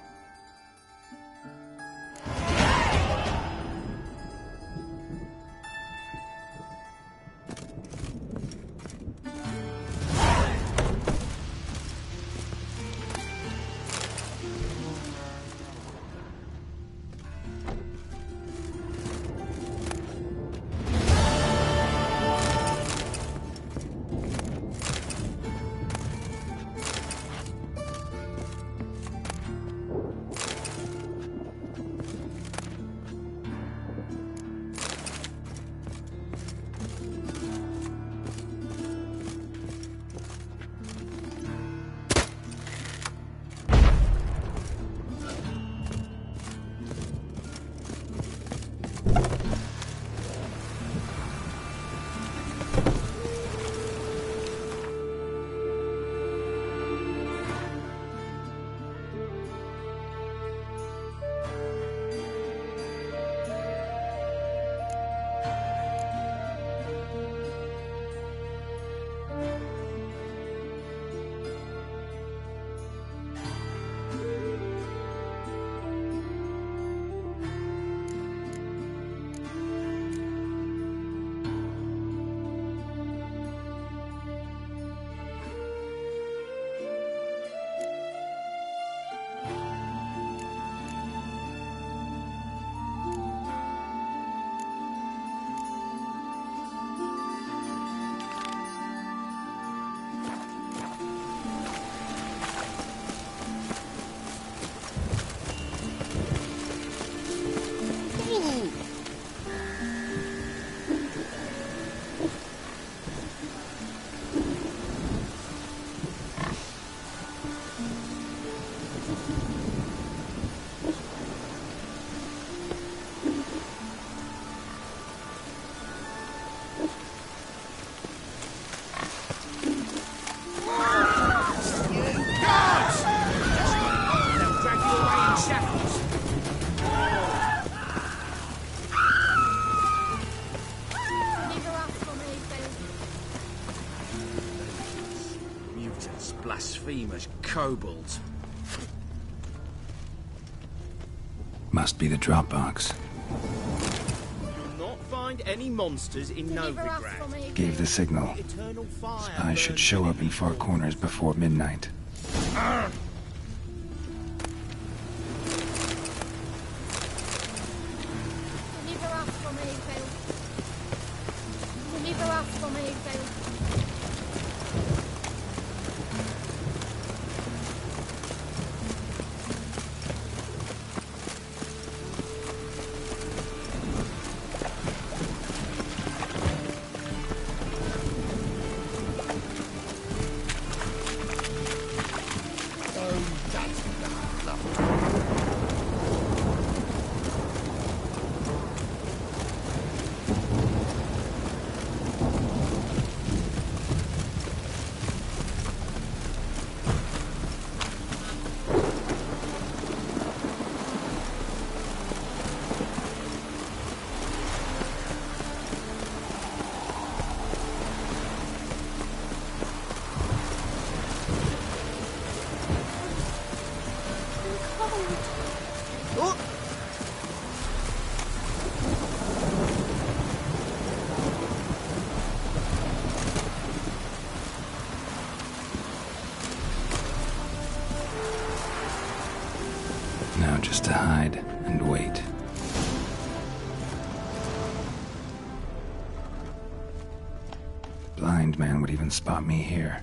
traitors, blasphemers, kobolds. Must be the Dropbox. You'll not find any monsters in Novigrad. Gave the signal. Spies should show up in far corners before midnight. Now just to hide and wait. Blind man would even spot me here.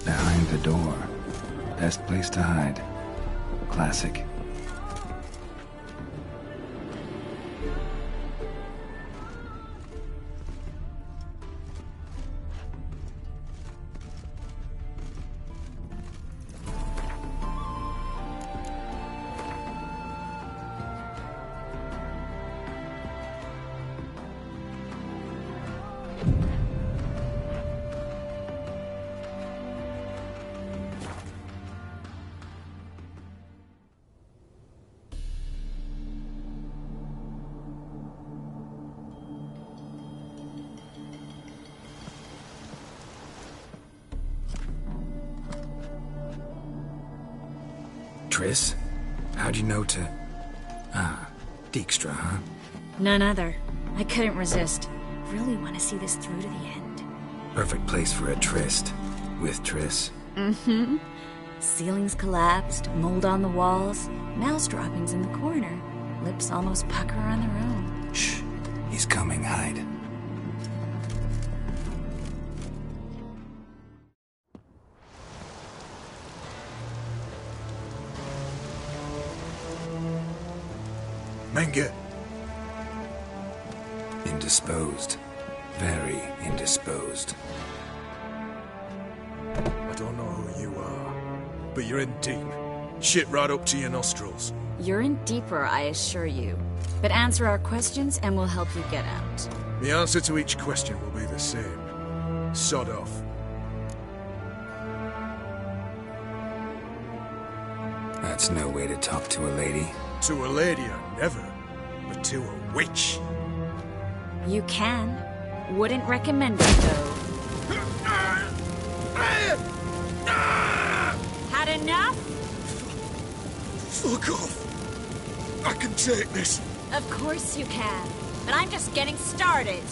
Behind the door. Best place to hide. Classic. Triss? How'd you know to... Ah, Dijkstra, huh? None other. I couldn't resist. Really want to see this through to the end. Perfect place for a tryst. With Triss. Mm-hmm. Ceilings collapsed, mold on the walls, mouse droppings in the corner. Lips almost pucker on their own. Shh. He's coming, hide. Menge. Indisposed. Very indisposed. I don't know who you are, but you're in deep. Shit right up to your nostrils. You're in deeper, I assure you. But answer our questions and we'll help you get out. The answer to each question will be the same. Sod off. That's no way to talk to a lady. To a lady, I never. But to a witch. You can. Wouldn't recommend it, though. Had enough? Fuck off. I can take this. Of course you can. But I'm just getting started.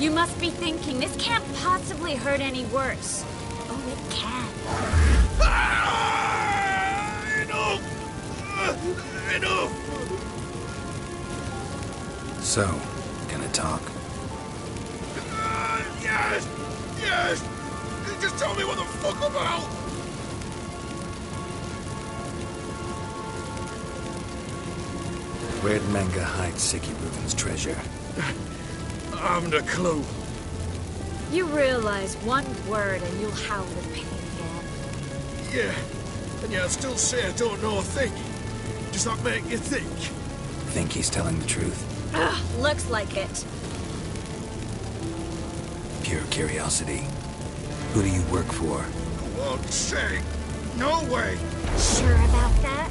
You must be thinking, this can't possibly hurt any worse. Oh, it can. Enough! Enough! So, gonna talk? Yes! Yes! Just tell me what the fuck about! Where'd Menge hide Sicky Ruben's treasure? I haven't a clue. You realize one word and you'll howl in pain again. Yeah, and yet I still say I don't know a thing. Does that make you think? think he's telling the truth? Looks like it. Pure curiosity. Who do you work for? I won't say. No way. Sure about that?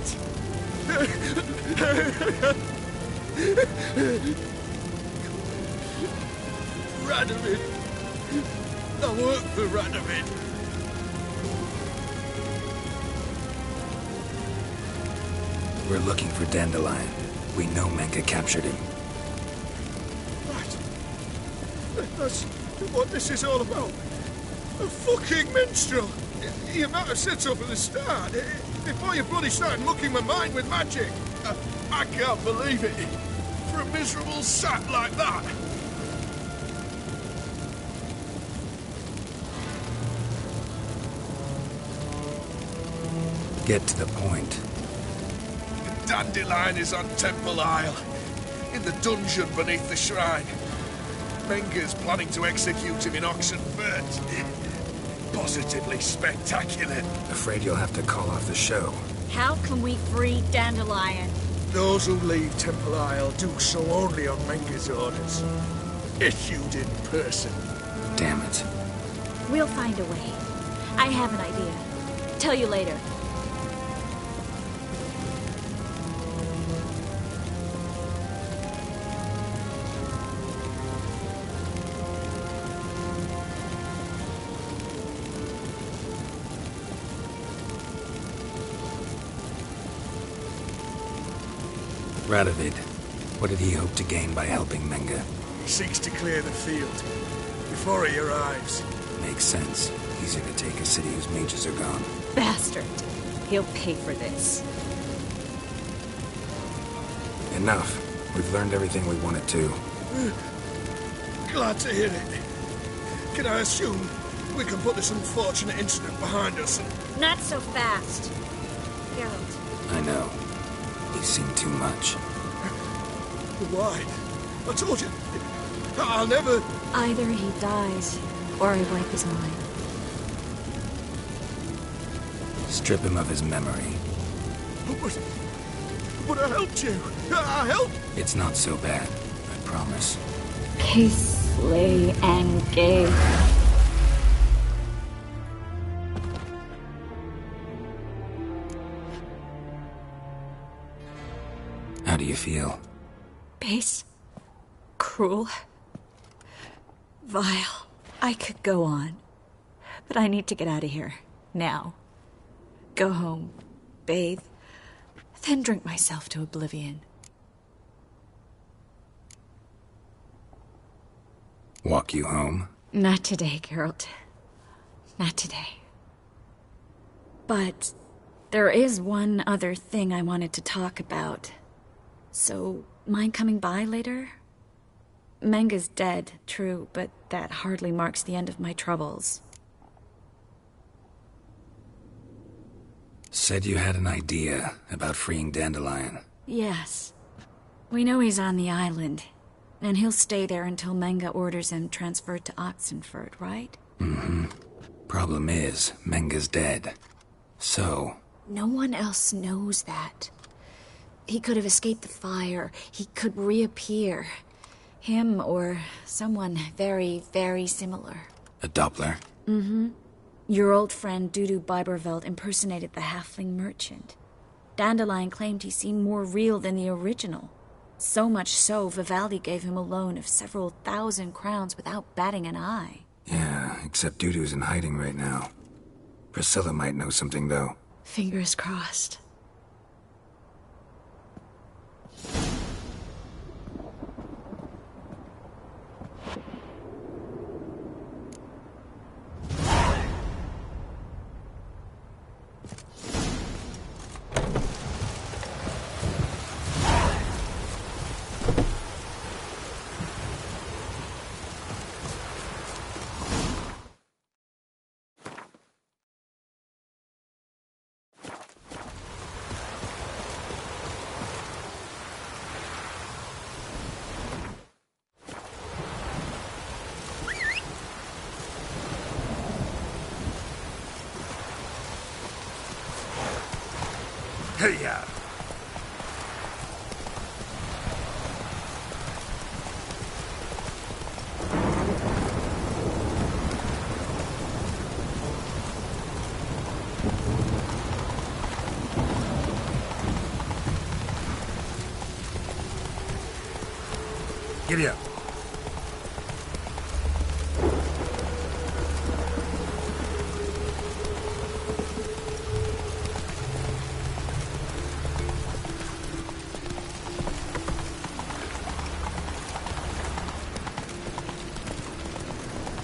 Radovid. I work for Radovid. We're looking for Dandelion. We know Menka captured him. That's what this is all about. A fucking minstrel. You might have said so from the start. Before you bloody started mucking my mind with magic. I can't believe it. For a miserable sap like that. Get to the point. Dandelion is on Temple Isle, in the dungeon beneath the shrine. Menga's planning to execute him in Oxenfurt. Positively spectacular. Afraid you'll have to call off the show. How can we free Dandelion? Those who leave Temple Isle do so only on Menga's orders. Issued in person. Damn it. We'll find a way. I have an idea. Tell you later. Radovid, what did he hope to gain by helping Menga? He seeks to clear the field before he arrives. Makes sense. Easier to take a city whose mages are gone. Bastard. He'll pay for this. Enough. We've learned everything we wanted to. Glad to hear it. Can I assume we can put this unfortunate incident behind us and... Not so fast. Geralt. I know. You've seen too much. Why? I told you. I'll never... Either he dies, or I wipe his mind. Strip him of his memory. But I helped you. I helped... It's not so bad, I promise. Kiss, slay, and gay. How do you feel? Base. Cruel. Vile. I could go on. But I need to get out of here. Now. Go home. Bathe. Then drink myself to oblivion. Walk you home? Not today, Geralt. Not today. But there is one other thing I wanted to talk about. So, mind coming by later? Menga's dead, true, but that hardly marks the end of my troubles. Said you had an idea about freeing Dandelion. Yes. We know he's on the island, and he'll stay there until Menga orders him transferred to Oxenfurt, right? Mm-hmm. Problem is, Menga's dead. So... No one else knows that. He could have escaped the fire. He could reappear. Him or someone very, very similar. A Doppler? Mm-hmm. Your old friend Dudu Biberveld impersonated the halfling merchant. Dandelion claimed he seemed more real than the original. So much so, Vivaldi gave him a loan of several thousand crowns without batting an eye. Yeah, except Dudu's in hiding right now. Priscilla might know something, though. Fingers crossed. Hey-ya! Giddy up.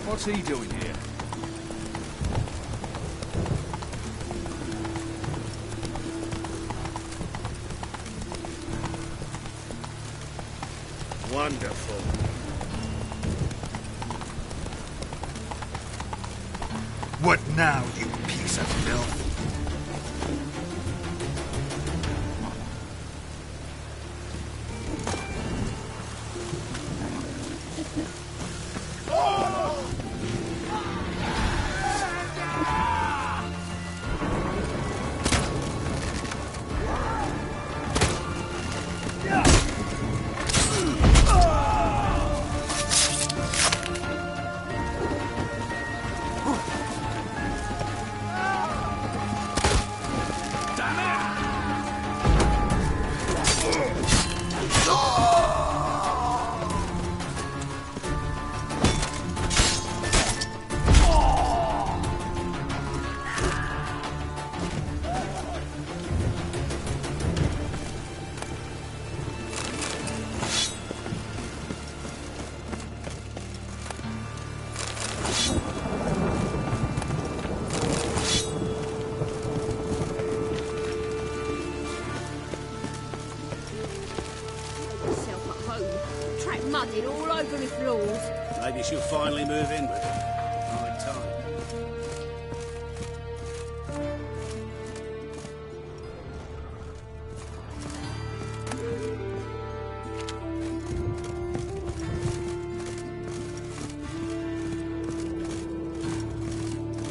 What's he doing here? Wonderful. What now, you piece of filth? Mudded all over the floors. Maybe she'll finally move in with him. Right time.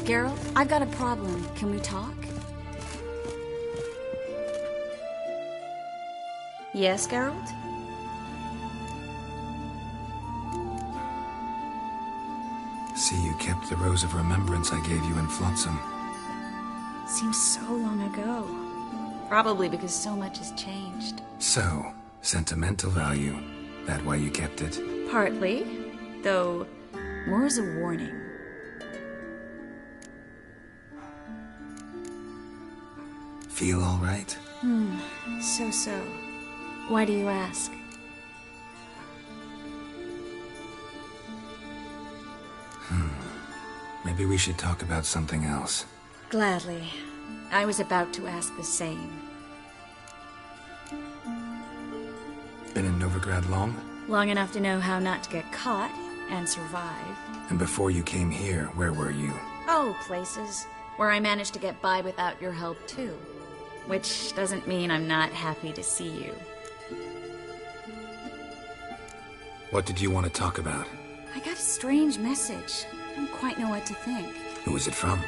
Geralt, I've got a problem. Can we talk? Yes, Geralt? See, you kept the Rose of Remembrance I gave you in Flotsam. Seems so long ago. Probably because so much has changed. So, sentimental value. That why you kept it? Partly. Though, more as a warning. Feel all right? So. Why do you ask? Maybe we should talk about something else. Gladly. I was about to ask the same. Been in Novigrad long? Long enough to know how not to get caught and survive. And before you came here, where were you? Oh, places where I managed to get by without your help, too. Which doesn't mean I'm not happy to see you. What did you want to talk about? I got a strange message. I don't quite know what to think. Who was it from?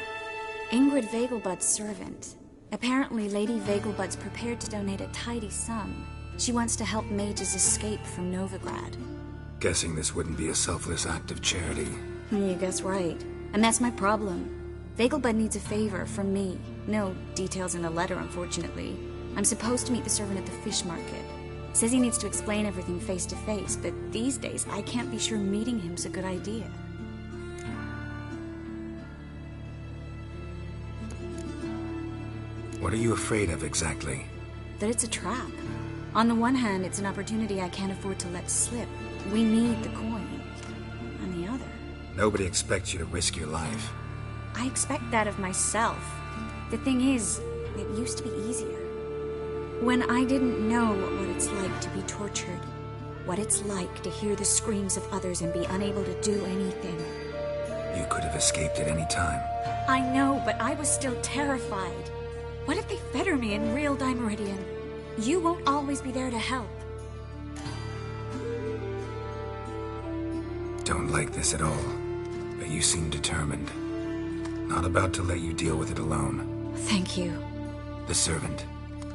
Ingrid Vegelbud's servant. Apparently, Lady Vegelbud's prepared to donate a tidy sum. She wants to help mages escape from Novigrad. Guessing this wouldn't be a selfless act of charity. You guess right. And that's my problem. Vegelbud needs a favor from me. No details in the letter, unfortunately. I'm supposed to meet the servant at the fish market. Says he needs to explain everything face to face, but these days I can't be sure meeting him's a good idea. What are you afraid of exactly? That it's a trap. On the one hand, it's an opportunity I can't afford to let slip. We need the coin. On the other... Nobody expects you to risk your life. I expect that of myself. The thing is, it used to be easier. When I didn't know what it's like to be tortured. What it's like to hear the screams of others and be unable to do anything. You could have escaped at any time. I know, but I was still terrified. What if they fetter me in real Dimeridian? You won't always be there to help. Don't like this at all, but you seem determined. Not about to let you deal with it alone. Thank you. The servant.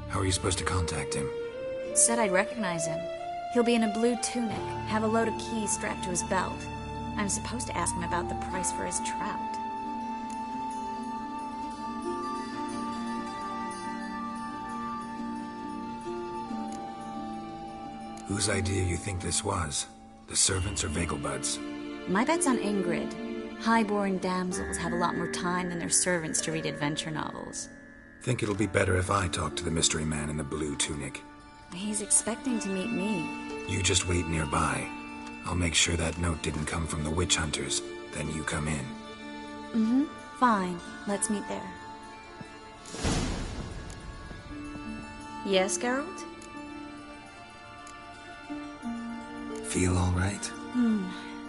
How are you supposed to contact him? Said I'd recognize him. He'll be in a blue tunic, have a load of keys strapped to his belt. I'm supposed to ask him about the price for his trout. Whose idea you think this was? The servants or Vagelbuds? My bet's on Ingrid. High-born damsels have a lot more time than their servants to read adventure novels. Think it'll be better if I talk to the mystery man in the blue tunic. He's expecting to meet me. You just wait nearby. I'll make sure that note didn't come from the witch hunters. Then you come in. Mm-hmm. Fine. Let's meet there. Yes, Geralt? Feel all right?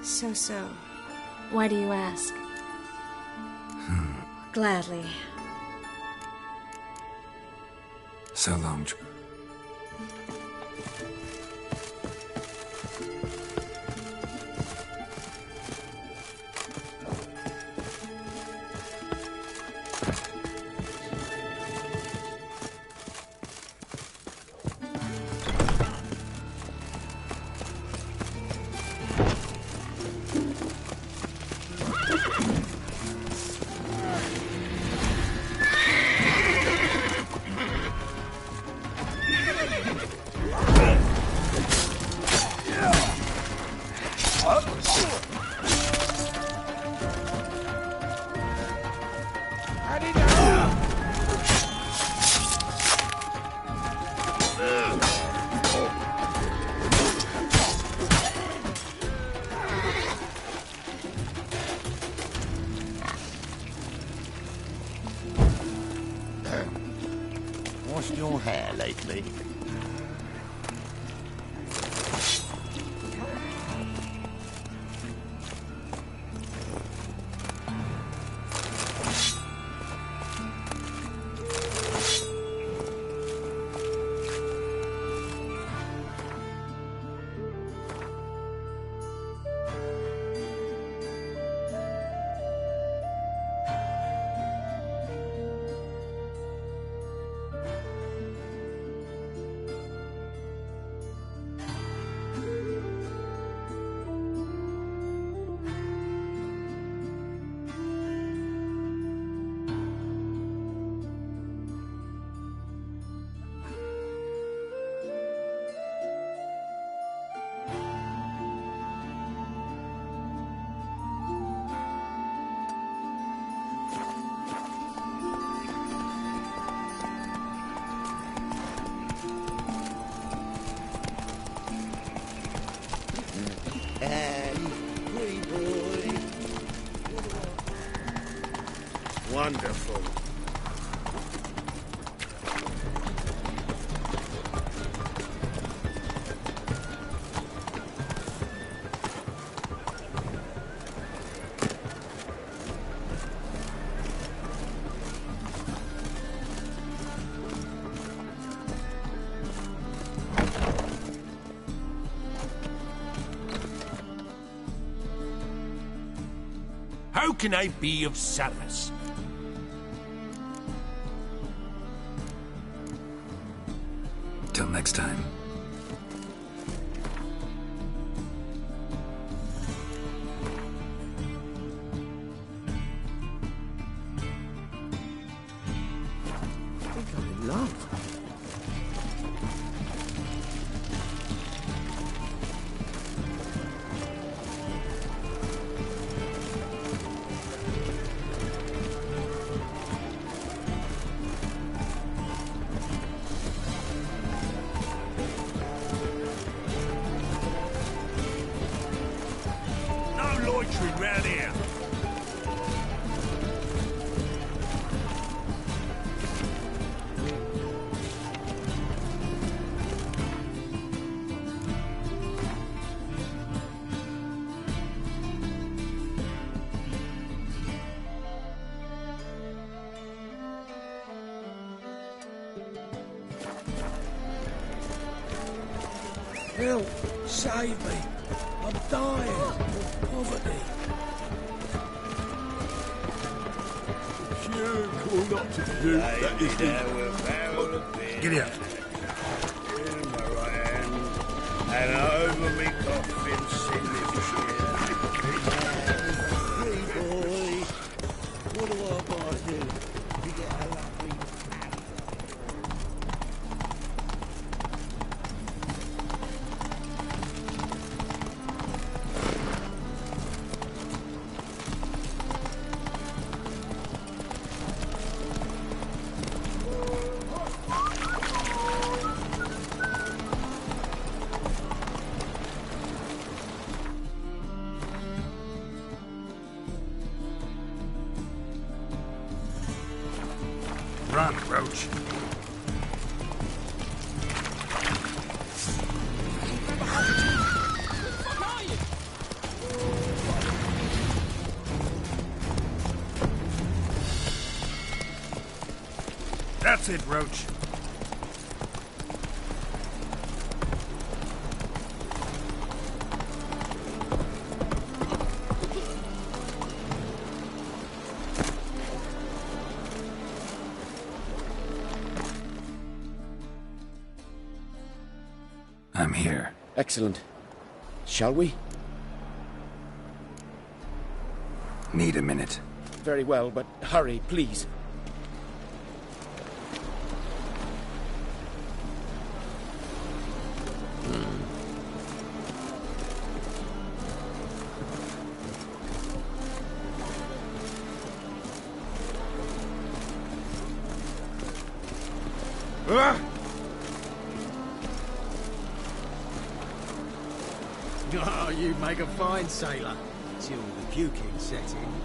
So. Why do you ask? Gladly. So long. Washed your hair lately? Wonderful. How can I be of service? Till next time. I think I'm in love. No loitering round here. Help! Save me! I'm dying of poverty. Pure cool not to do. That is the... Giddy up. In my right hand, and over me coffin, sing this Hey boy, what do I gotta do to get a lovely Run, Roach. That's it, Roach. I'm here. Excellent. Shall we? Need a minute. Very well, but hurry, please. Oh, you make a fine sailor. Till the puking set in.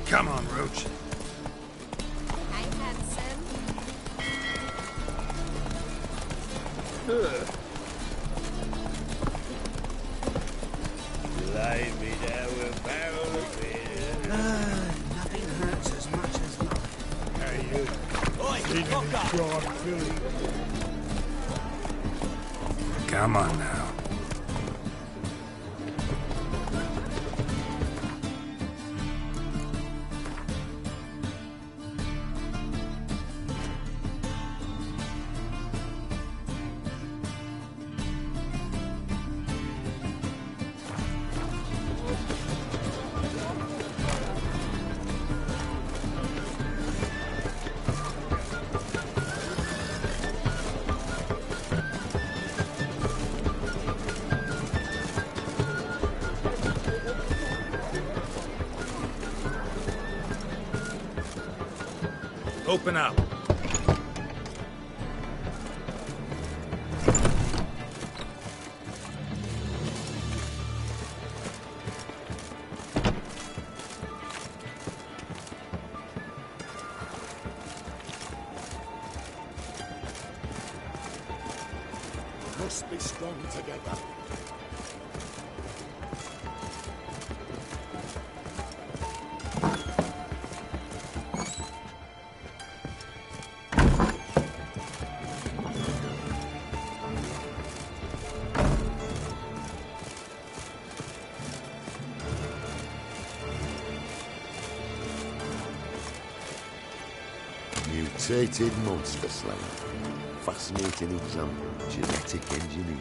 Come on, Roach. Hi, handsome. Lay me down with a barrel of beer. Nothing hurts as much as life. Hey, you. Oi, fuck up! Come on now. Open up. Must be strong together. Mutated monster slayer. Fascinating example of genetic engineering.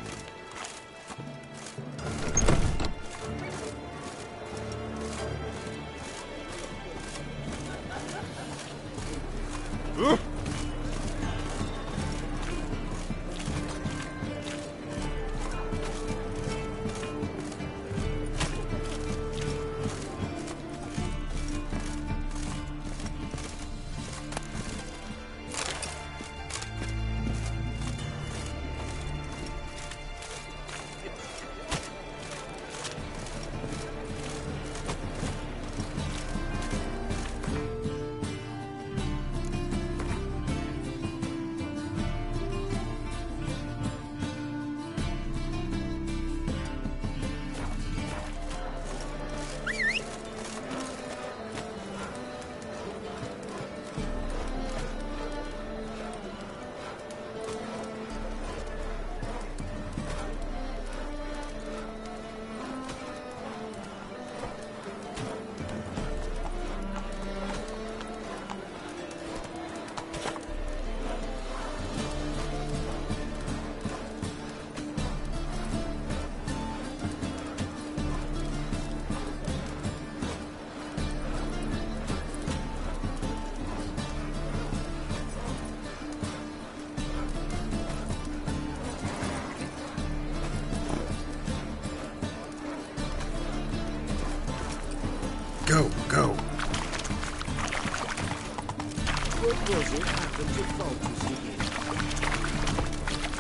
soldiers digging?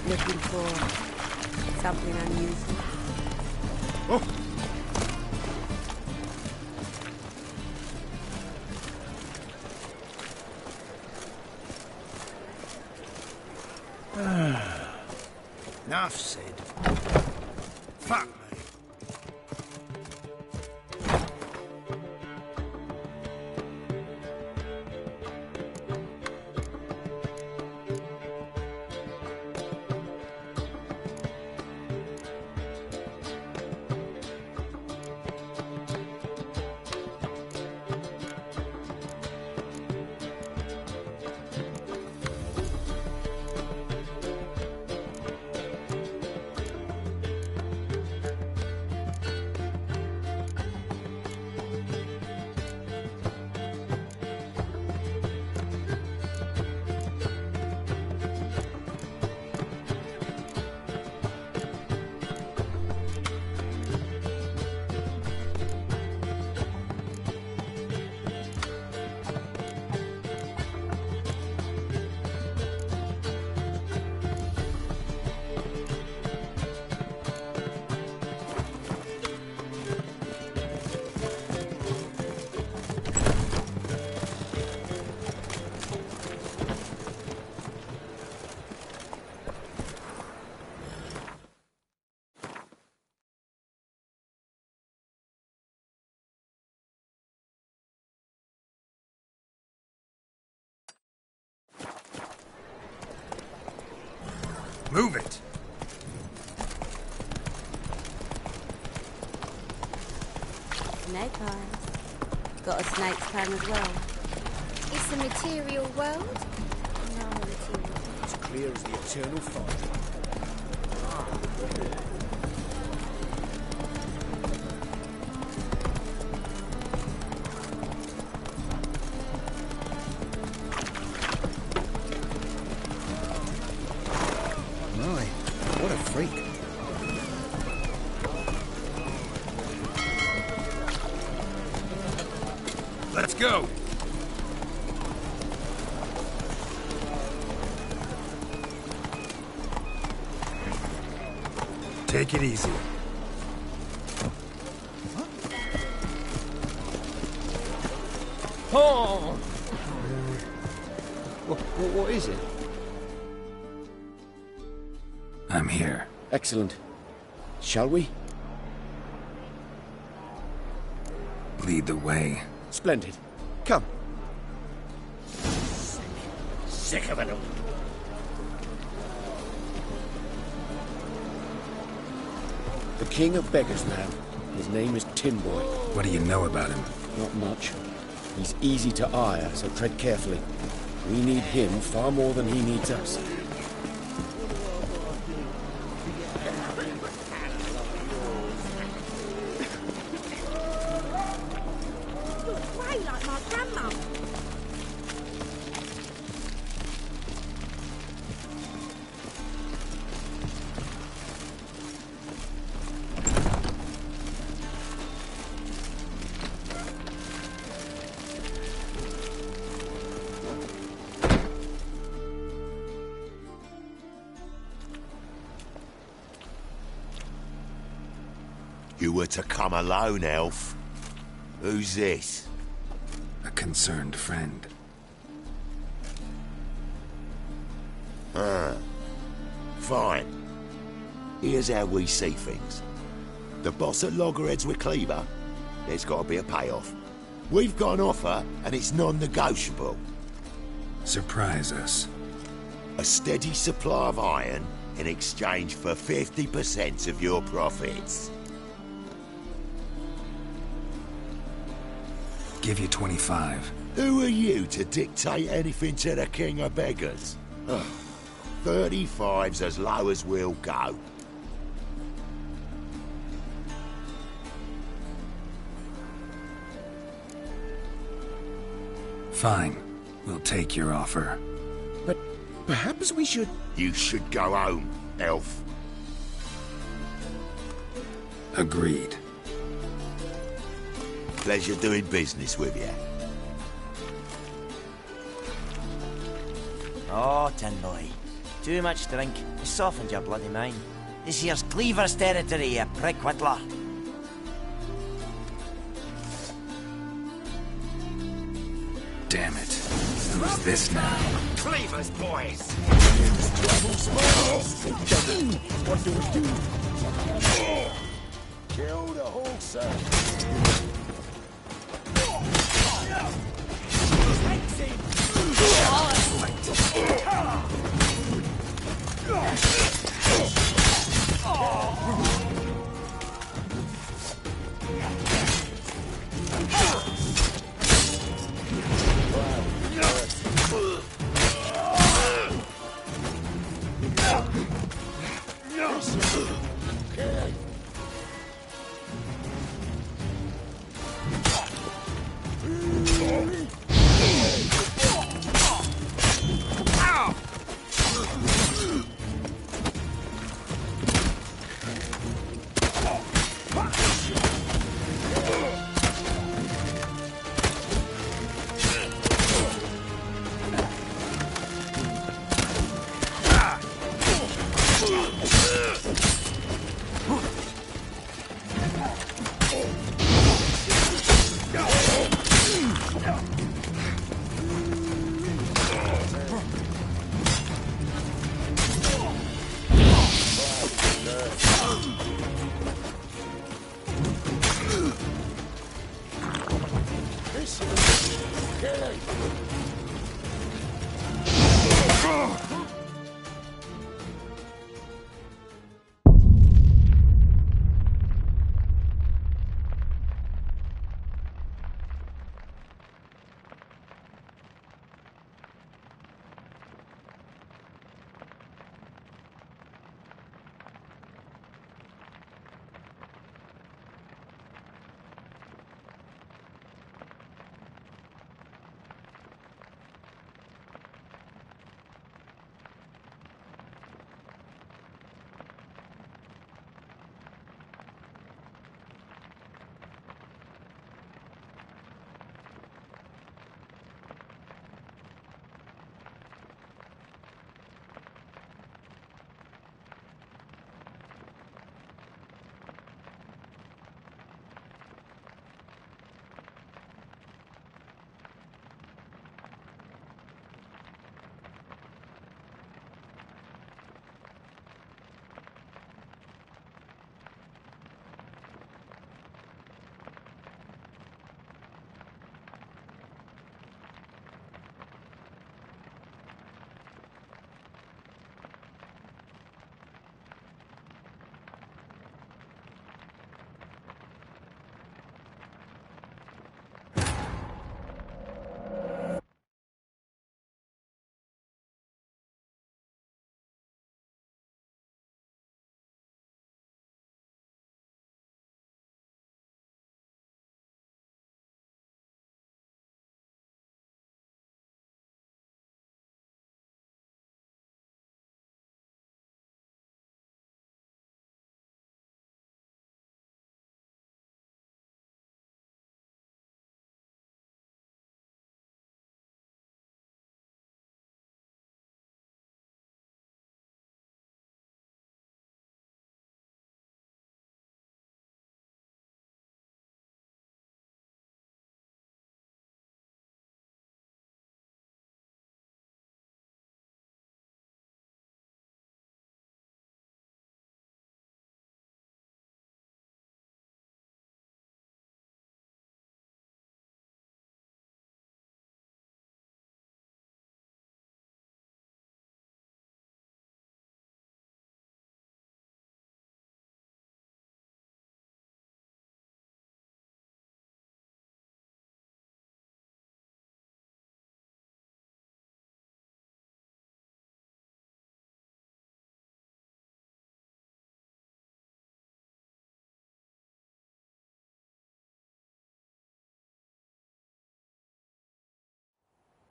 Looking for something unusual. Oh. Enough said. Fuck me. Move it! Snake eyes. Got a snake's tongue as well. It's a material world. No material. As clear as the eternal fire. My, what a freak. Let's go! Take it easy. Oh! What is it? I'm here. Excellent. Shall we? Lead the way. Splendid. Come. Sick of it all. The king of beggars, man. His name is Tin Boy. What do you know about him? Not much. He's easy to ire, so tread carefully. We need him far more than he needs us. You're grey like my grandma. You were to come alone, elf. Who's this? A concerned friend. Ah. Fine. Here's how we see things. The boss at Loggerheads with Cleaver, there's got to be a payoff. We've got an offer, and it's non-negotiable. Surprise us. A steady supply of iron in exchange for 50% of your profits. Give you 25. Who are you to dictate anything to the king of beggars? 35's as low as we'll go. Fine. We'll take your offer. But perhaps we should... You should go home, elf. Agreed. Pleasure doing business with you. Oh, tin boy. Too much drink. You softened your bloody mind. This here's Cleaver's territory, you prick whittler. Damn it. Who's this now? Cleaver's boys! What do we do? Kill the whole set.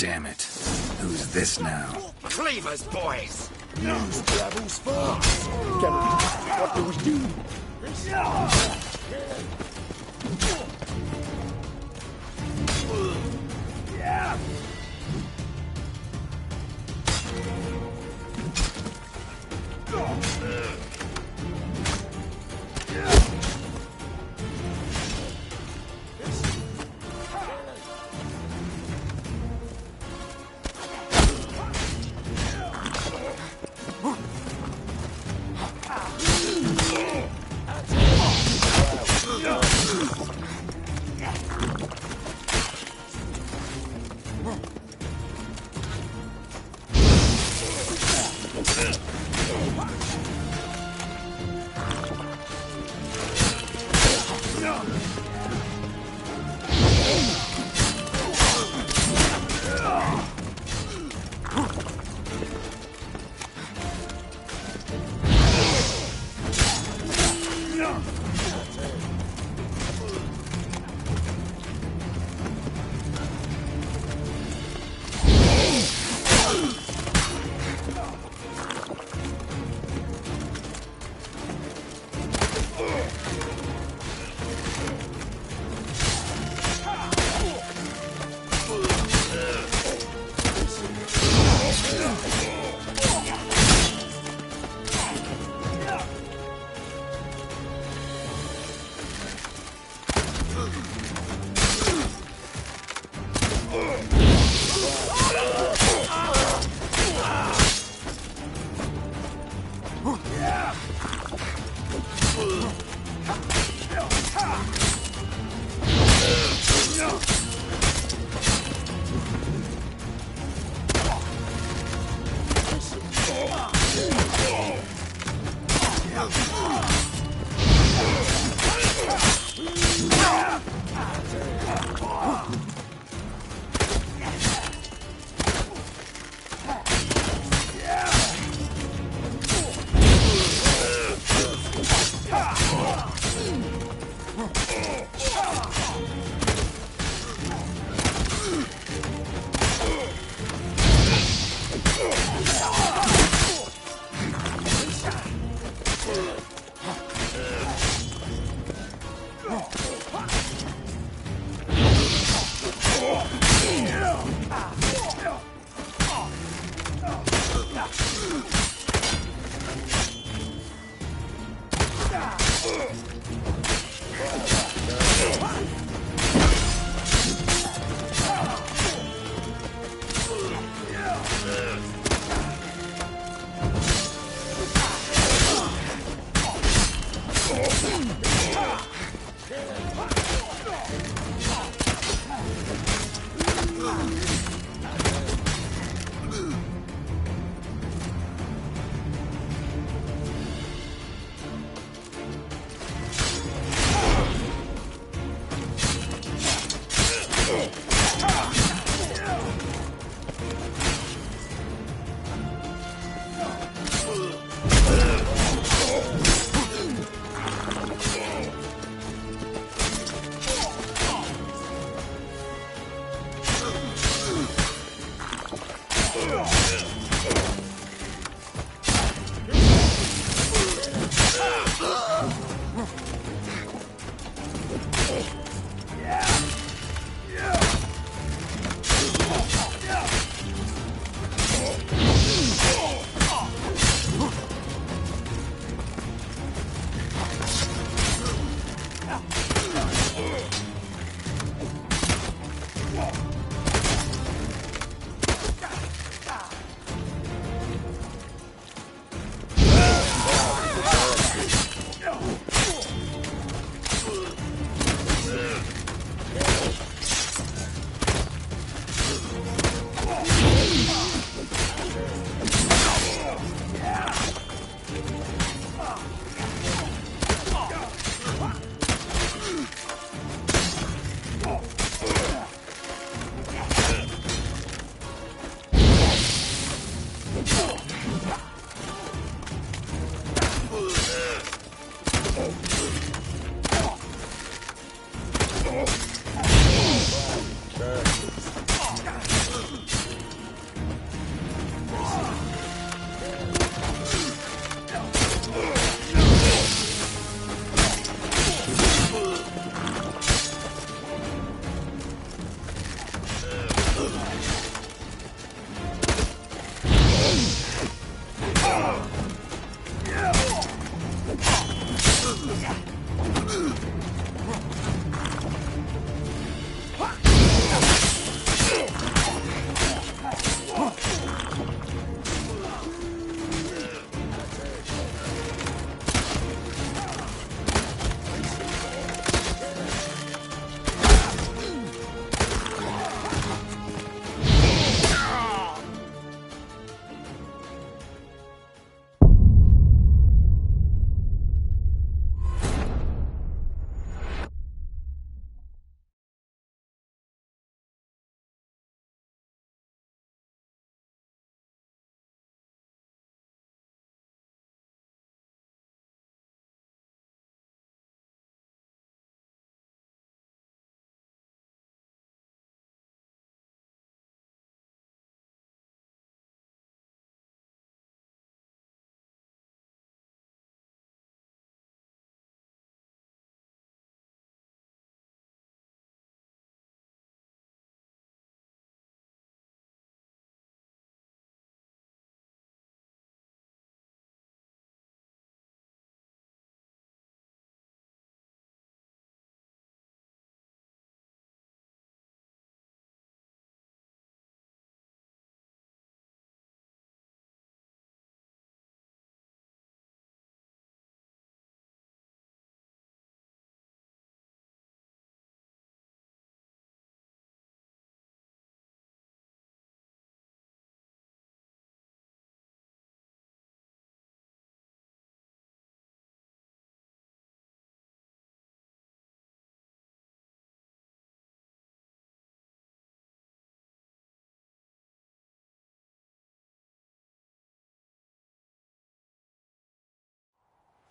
Damn it. Who's this now? Cleaver's boys! News travels fast. What do we do?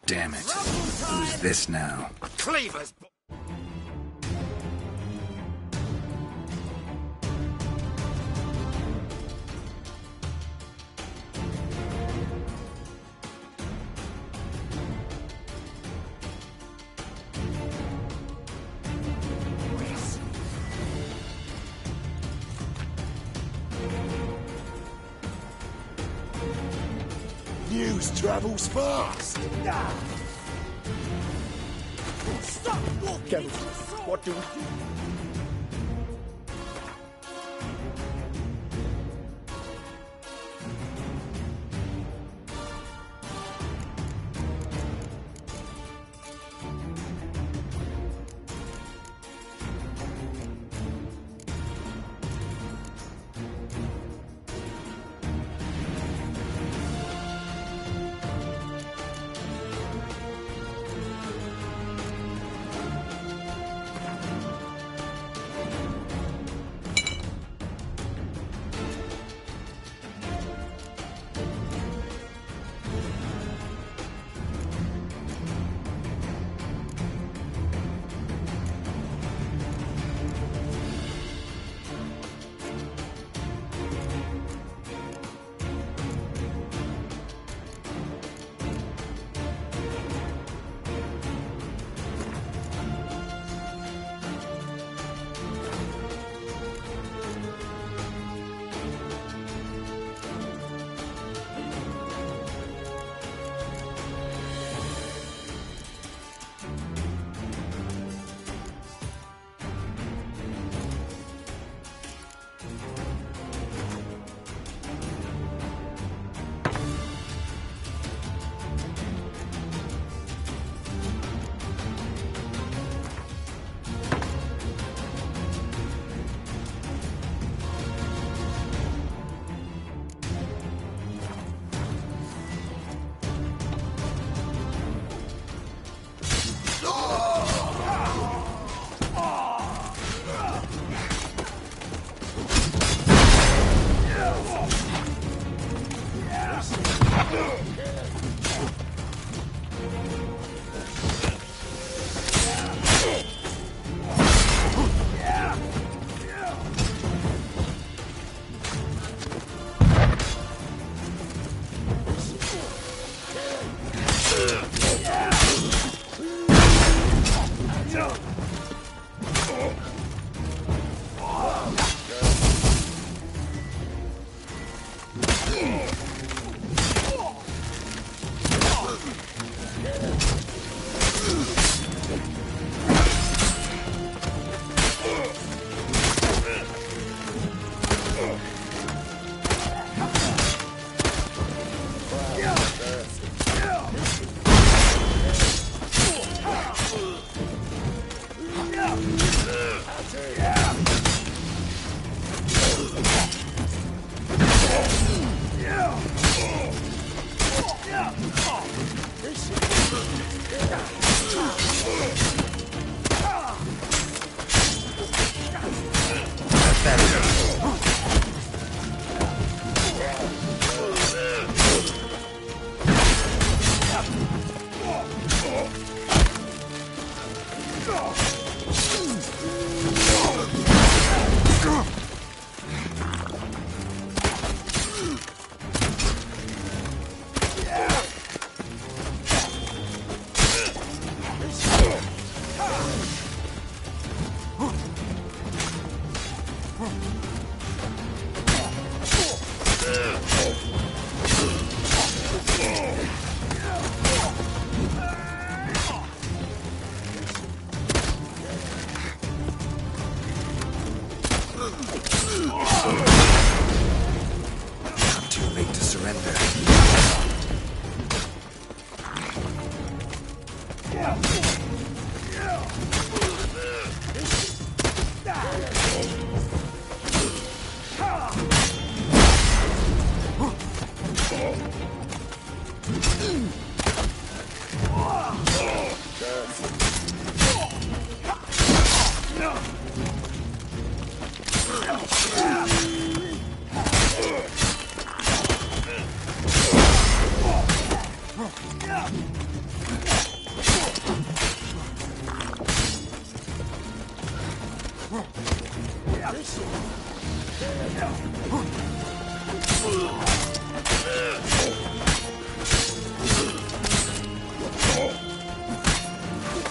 Damn it. Who's this now? Cleavers! News travels fast. Stop walking! What do we do?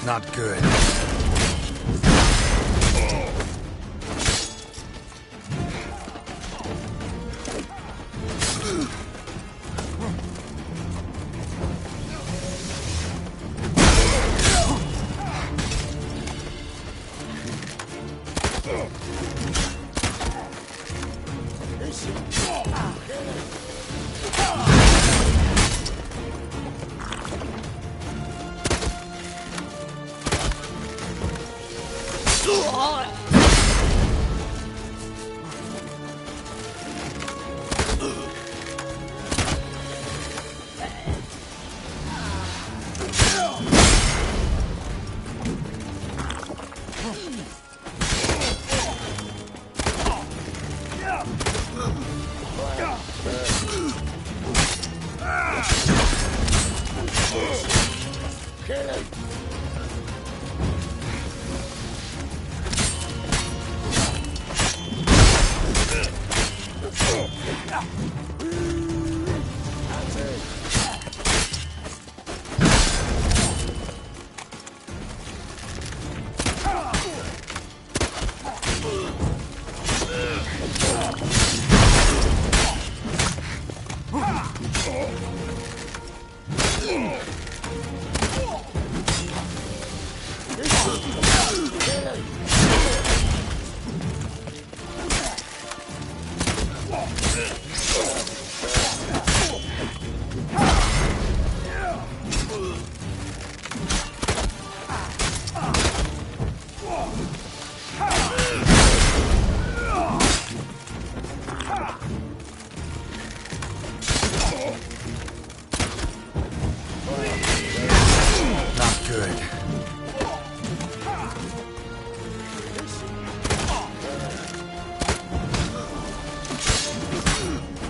not good.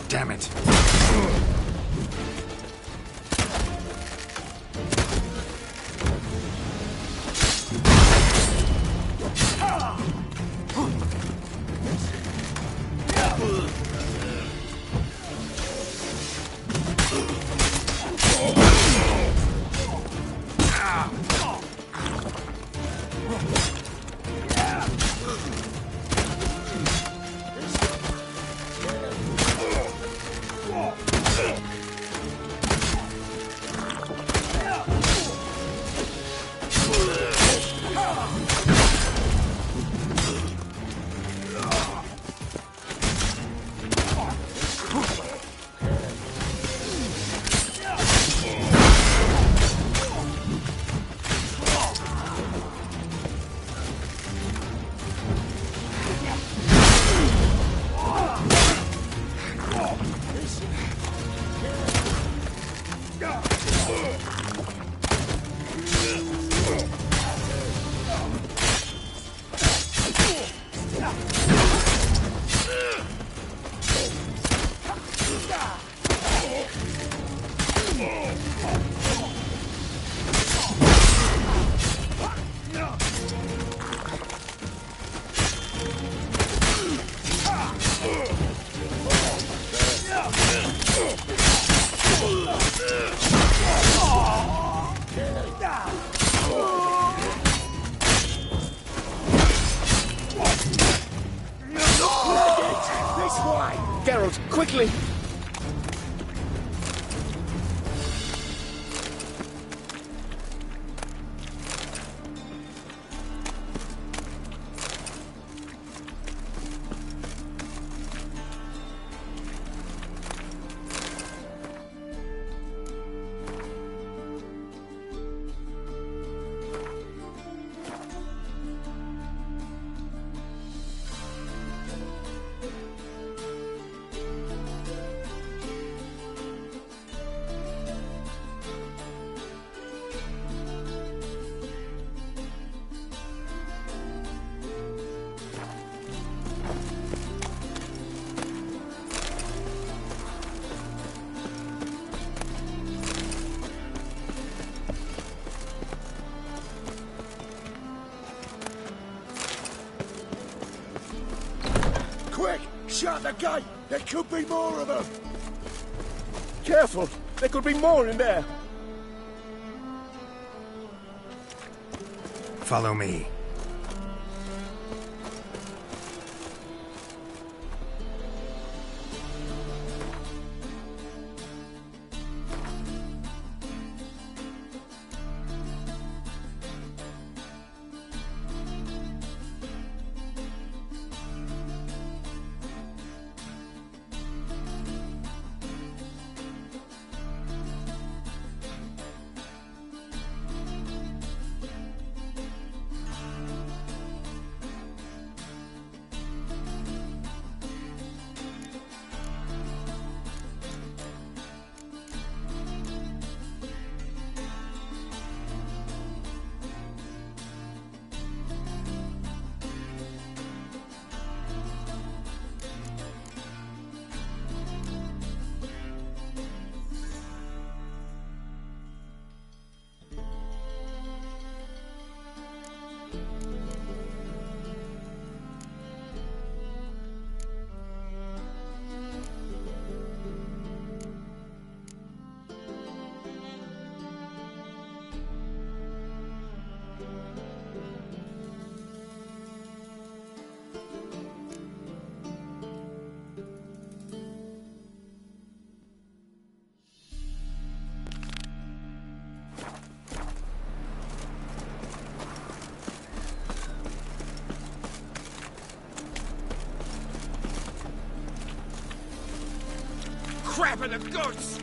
Damn it. Geralt, quickly! Quick! Shut the gate! There could be more of them! Careful! There could be more in there! Follow me. Crap in the guts!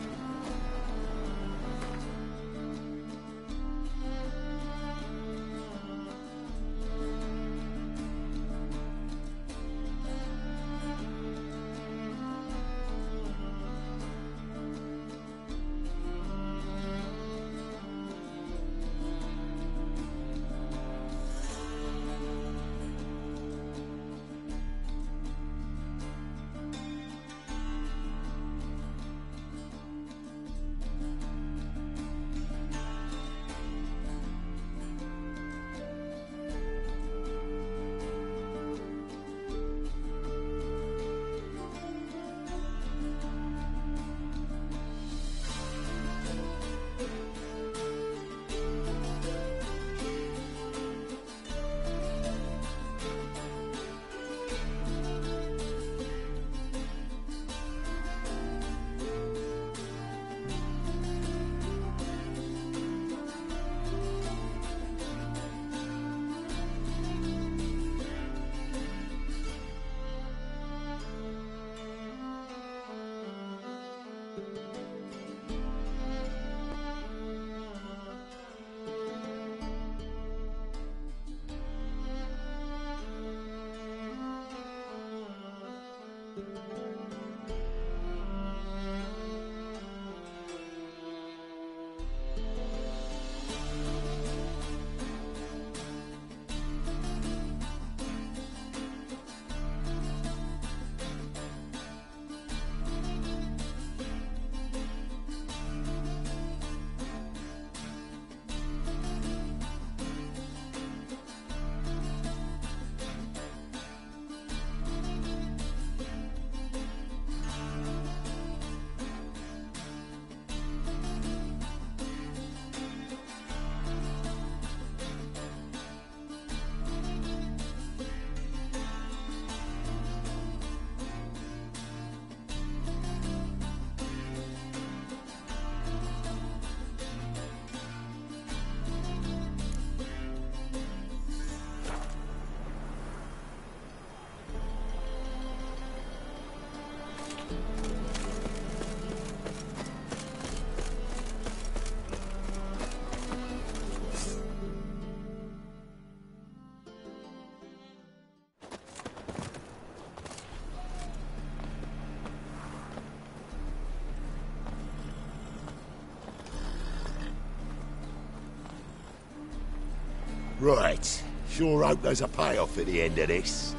Right. Sure hope there's a payoff at the end of this.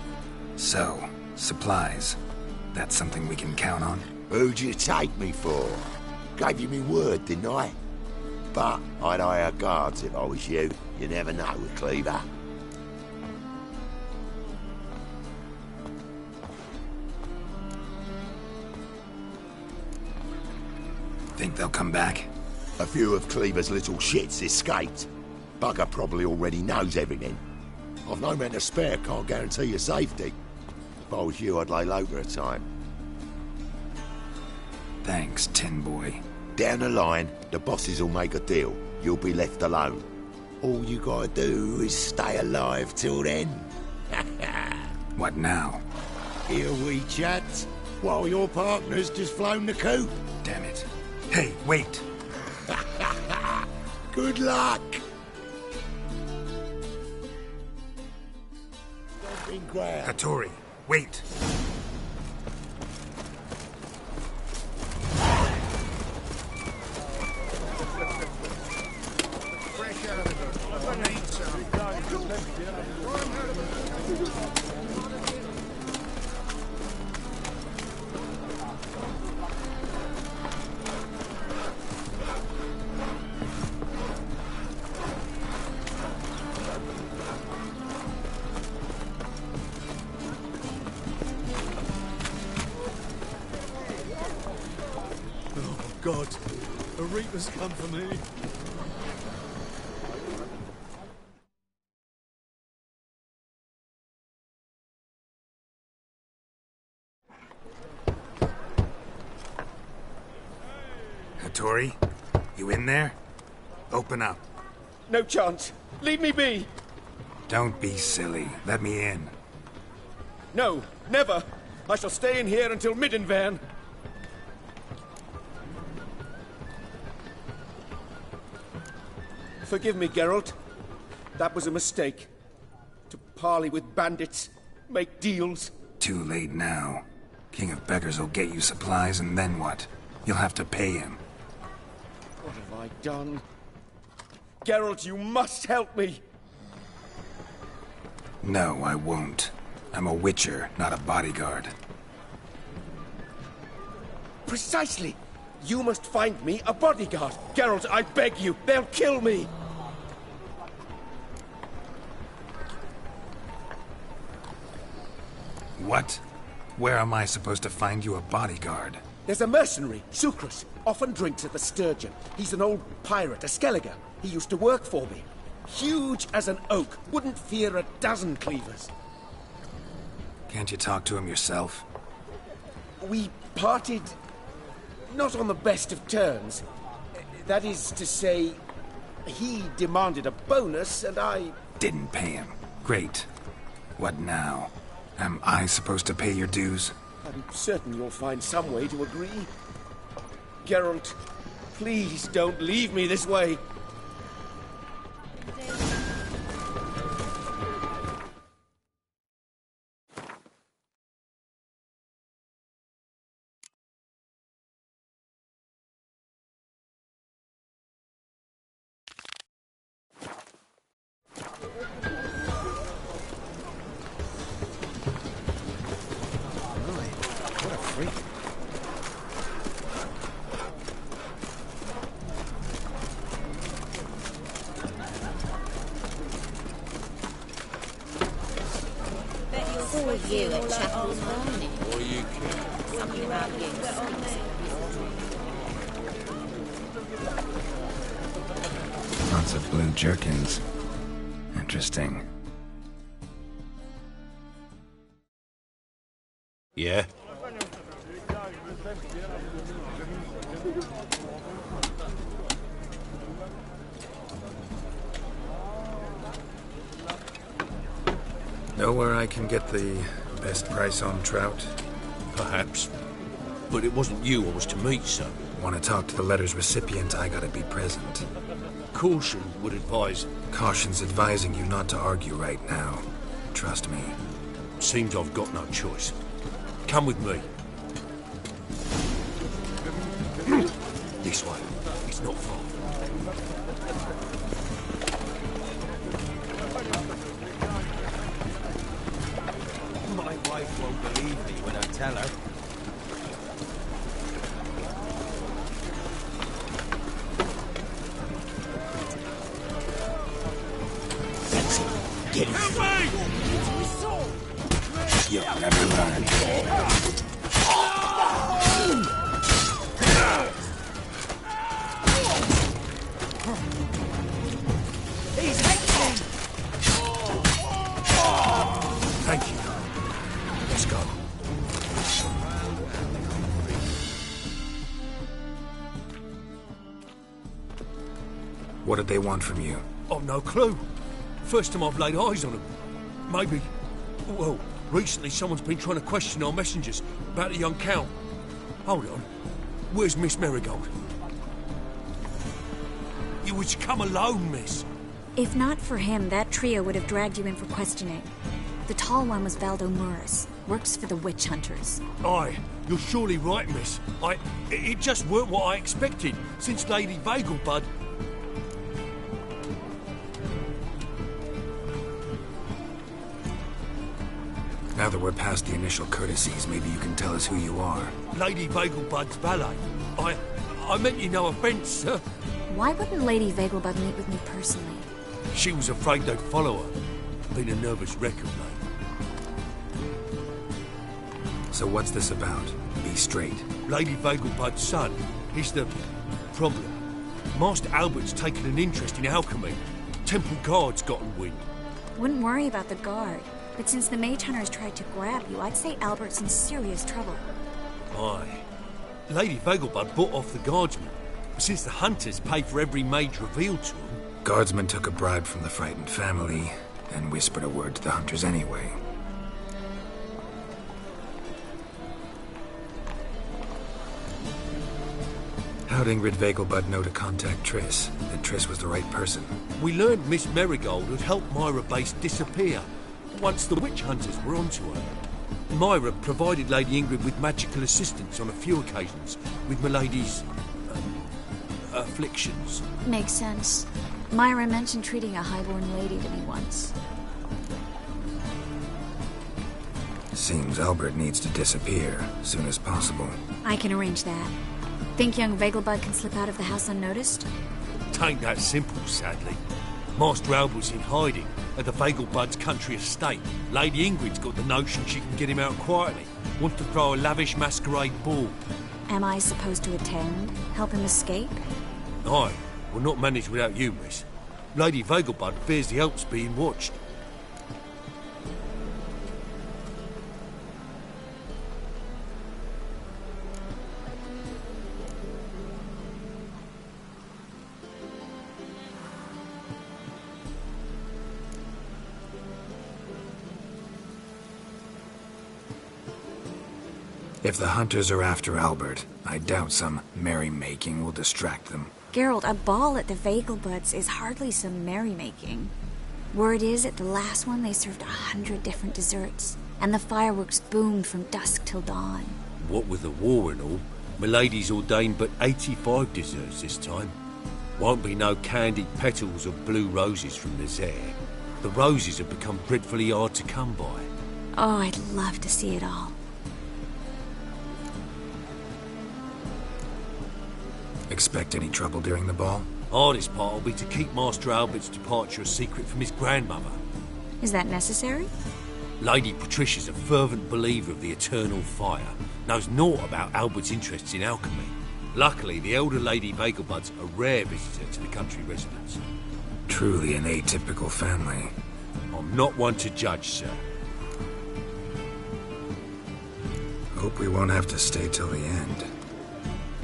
So, supplies. That's something we can count on? Who'd you take me for? Gave you me word, didn't I? But I'd hire guards if I was you. You never know with Cleaver. Think they'll come back? A few of Cleaver's little shits escaped. Bugger probably already knows everything. I've no men to spare, can't guarantee your safety. If I was you, I'd lay low for a time. Thanks, Tin Boy. Down the line, the bosses will make a deal. You'll be left alone. All you gotta do is stay alive till then. What now? Here we chat, while your partner's just flown the coop. Damn it. Hey, wait! Good luck! Hattori, wait! God, a reaper's come for me. Hattori, you in there? Open up. No chance. Leave me be. Don't be silly. Let me in. No, never. I shall stay in here until Middenvern. Forgive me, Geralt. That was a mistake. To parley with bandits, make deals. Too late now. King of Beggars will get you supplies, and then what? You'll have to pay him. What have I done? Geralt, you must help me! No, I won't. I'm a witcher, not a bodyguard. Precisely! You must find me a bodyguard. Geralt, I beg you, they'll kill me! What? Where am I supposed to find you a bodyguard? There's a mercenary, Sucrus. Often drinks at the Sturgeon. He's an old pirate, a Skelliger. He used to work for me. Huge as an oak. Wouldn't fear a dozen cleavers. Can't you talk to him yourself? We parted... not on the best of terms. That is to say, he demanded a bonus, and I... Didn't pay him. Great. What now? Am I supposed to pay your dues? I'm certain you'll find some way to agree. Geralt, please don't leave me this way. What a freak. For you at Chapel's Morning. Or you can. Something about you. Lots of blue jerkins. Interesting. Yeah? Know where I can get the best price on trout? Perhaps. But it wasn't you I was to meet, sir. Want to talk to the letter's recipient, I gotta be present. Caution would advise... Caution's advising you not to argue right now. Trust me. Seems I've got no choice. Come with me. This way. It's not far. My wife won't believe me when I tell her. That's it. Get it. You'll never learn. What did they want from you? I've no clue. First time I've laid eyes on them. Maybe... Well, recently someone's been trying to question our messengers about the young Count. Hold on. Where's Miss Marigold? You was come alone, miss. If not for him, that trio would have dragged you in for questioning. The tall one was Valdo Muris, works for the witch hunters. Aye, you're surely right, miss. It just weren't what I expected, since Lady Vegelbud... Now that we're past the initial courtesies, maybe you can tell us who you are. Lady Vegelbud's valet. I meant you no offence, sir. Why wouldn't Lady Vegelbud meet with me personally? She was afraid they'd follow her. Been a nervous wreck of late. So what's this about? Be straight. Lady Vegelbud's son. He's the problem. Master Albert's taken an interest in alchemy. Temple guards gotten wind. Wouldn't worry about the guard. But since the mage hunters tried to grab you, I'd say Albert's in serious trouble. Aye. Lady Vegelbud bought off the guardsmen. Since the hunters pay for every mage revealed to them... Guardsmen took a bribe from the frightened family and whispered a word to the hunters anyway. How'd Ingrid Vegelbud know to contact Triss? That Triss was the right person? We learned Miss Marigold had helped Myra Base disappear once the witch hunters were onto her. Myra provided Lady Ingrid with magical assistance on a few occasions with Milady's... afflictions. Makes sense. Myra mentioned treating a highborn lady to me once. Seems Albert needs to disappear as soon as possible. I can arrange that. Think young Vegelbud can slip out of the house unnoticed? Tain't that simple, sadly. Master Albert's in hiding at the Vegelbud's country estate. Lady Ingrid's got the notion she can get him out quietly. Wants to throw a lavish masquerade ball. Am I supposed to attend? Help him escape? Aye. We'll not manage without you, miss. Lady Vegelbud fears the Alps being watched. If the hunters are after Albert, I doubt some merrymaking will distract them. Geralt, a ball at the Vegelbuds is hardly some merrymaking. Word is, at the last one they served 100 different desserts, and the fireworks boomed from dusk till dawn. What with the war and all, Milady's ordained but 85 desserts this time. Won't be no candied petals or blue roses from the Zaire. The roses have become dreadfully hard to come by. Oh, I'd love to see it all. Expect any trouble during the ball? Hardest part will be to keep Master Albert's departure a secret from his grandmother. Is that necessary? Lady Patricia's a fervent believer of the eternal fire. Knows naught about Albert's interests in alchemy. Luckily, the elder Lady Vegelbud's a rare visitor to the country residence. Truly an atypical family. I'm not one to judge, sir. Hope we won't have to stay till the end.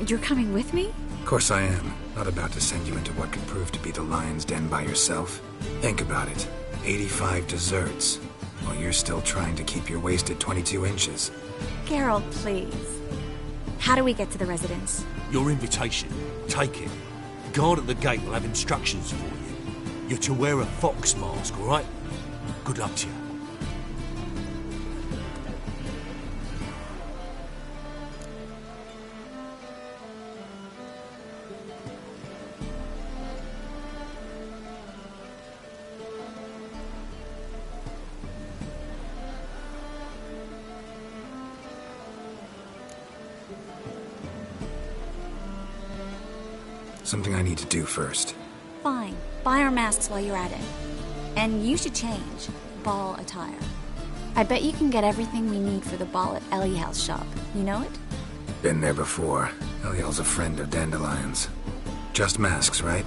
You're coming with me? Of course I am. Not about to send you into what could prove to be the lion's den by yourself. Think about it. 85 desserts, while you're still trying to keep your waist at 22 inches. Geralt, please. How do we get to the residence? Your invitation. Take it. The guard at the gate will have instructions for you. You're to wear a fox mask, all right? Good luck to you. Something I need to do first. Fine. Buy our masks while you're at it. And you should change. Ball attire. I bet you can get everything we need for the ball at Eliel's shop. You know it? Been there before. Eliel's a friend of Dandelion's. Just masks, right?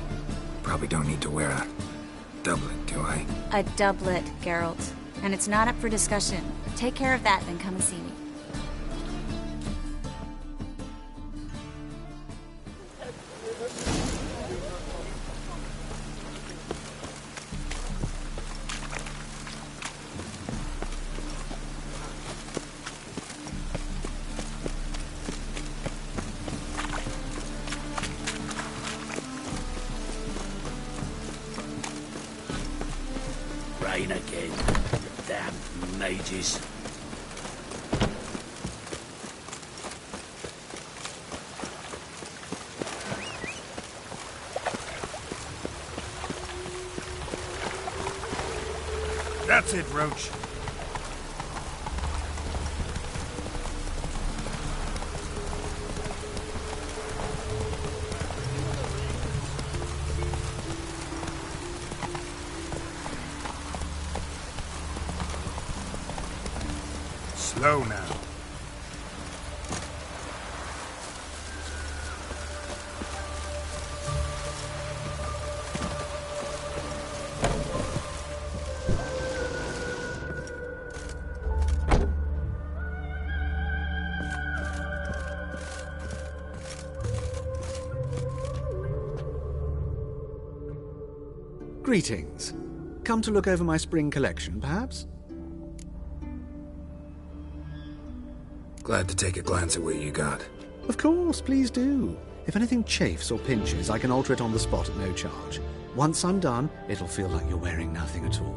Probably don't need to wear a doublet, do I? A doublet, Geralt. And it's not up for discussion. Take care of that, then come and see me. rain again. Damn mages. That's it, Roach. Slow now. Greetings. Come to look over my spring collection, perhaps? Glad to take a glance at what you got. Of course, please do. If anything chafes or pinches, I can alter it on the spot at no charge. Once I'm done, it'll feel like you're wearing nothing at all.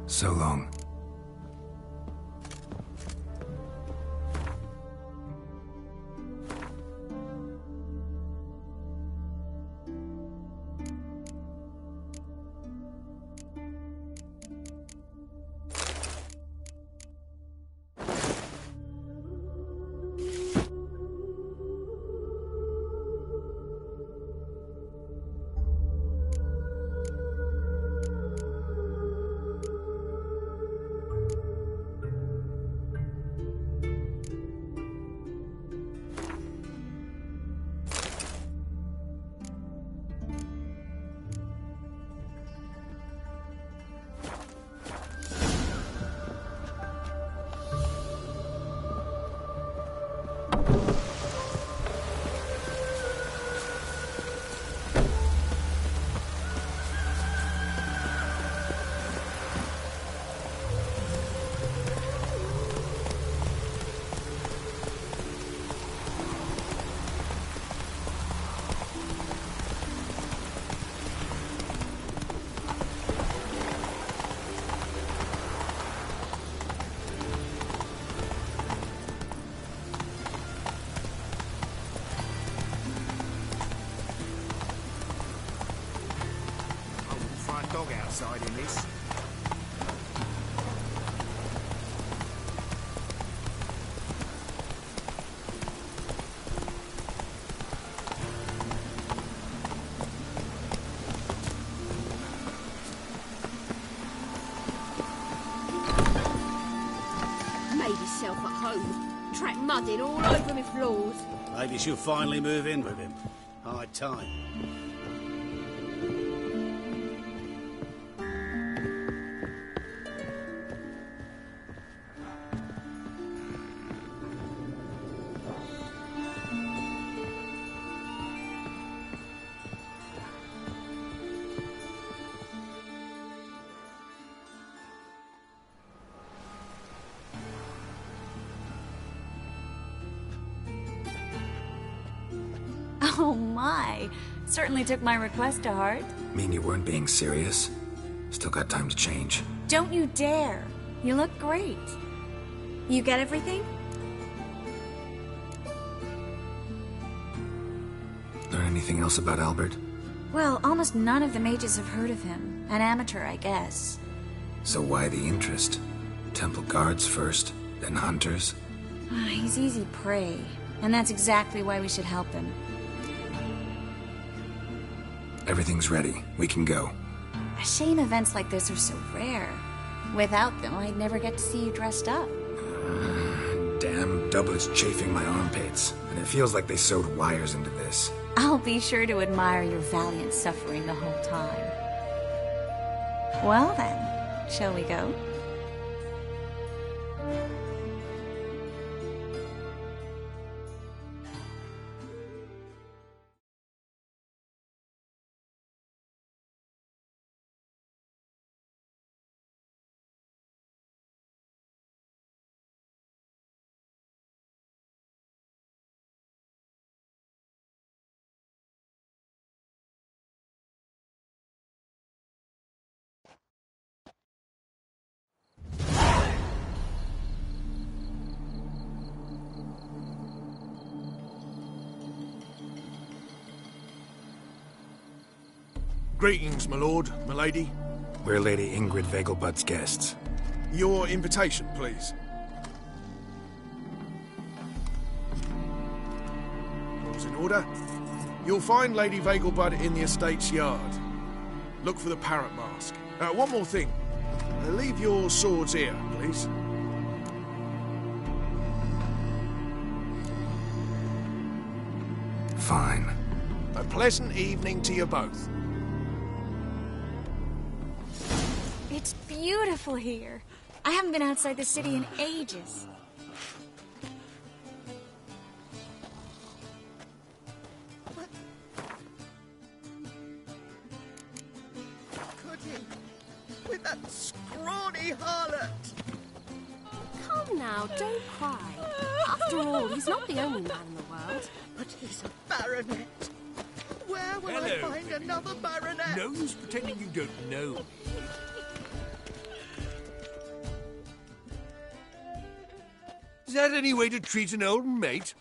So long. Dog outside in this. Made himself at home. Track mudding all over my floors. Maybe she'll finally move in with him. High time. Oh my! Certainly took my request to heart. Mean you weren't being serious? Still got time to change. Don't you dare! You look great. You get everything? Learn anything else about Albert? Well, almost none of the mages have heard of him. An amateur, I guess. So why the interest? Temple guards first, then hunters? He's easy prey, and that's exactly why we should help him. Everything's ready. We can go. A shame events like this are so rare. Without them, I'd never get to see you dressed up. Damn doublet's chafing my armpits, and it feels like they sewed wires into this. I'll be sure to admire your valiant suffering the whole time. Well then, shall we go? Greetings, my lord, my lady. We're Lady Ingrid Vegelbud's guests. Your invitation, please. All's in order. You'll find Lady Vegelbud in the estate's yard. Look for the parrot mask. One more thing. Leave your swords here, please. Fine. A pleasant evening to you both. It's beautiful here. I haven't been outside the city in ages. Cutting with that scrawny harlot. Come now, don't cry. After all, he's not the only man in the world. But he's a baronet. Where will I Hello, find another baronet? No use pretending you don't know me. Is that any way to treat an old mate?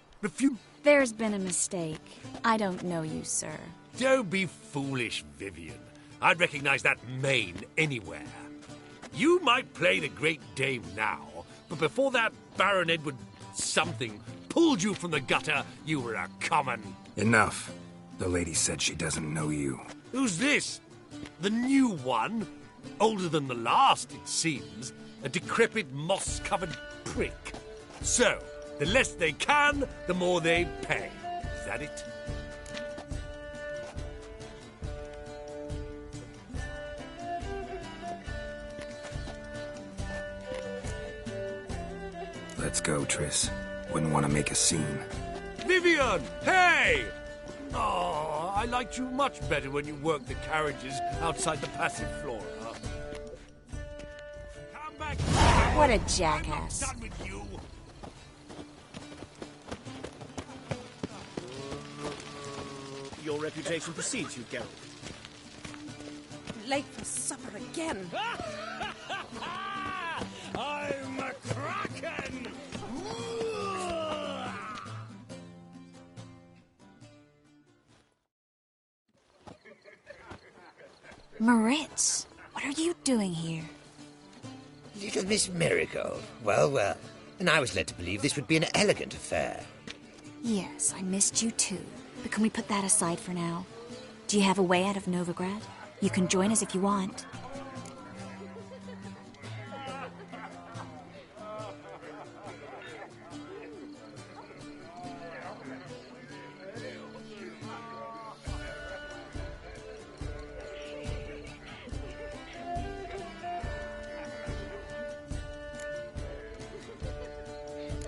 There's been a mistake. I don't know you, sir. Don't be foolish, Vivian. I'd recognize that mane anywhere. You might play the Great Dame now, but before that Baron Edward something pulled you from the gutter, you were a common... Enough. The lady said she doesn't know you. Who's this? The new one? Older than the last, it seems. A decrepit, moss-covered prick. So, the less they can, the more they pay. Is that it? Let's go, Triss. Wouldn't want to make a scene. Vivian! Hey! Oh, I liked you much better when you worked the carriages outside the passive flora. Come back! What a jackass. I'm not done with you. Your reputation precedes you, Geralt. Late for supper again. I'm a kraken! Moritz, what are you doing here? Little Miss Marigold. Well, well. And I was led to believe this would be an elegant affair. Yes, I missed you too. But can we put that aside for now? Do you have a way out of Novigrad? You can join us if you want.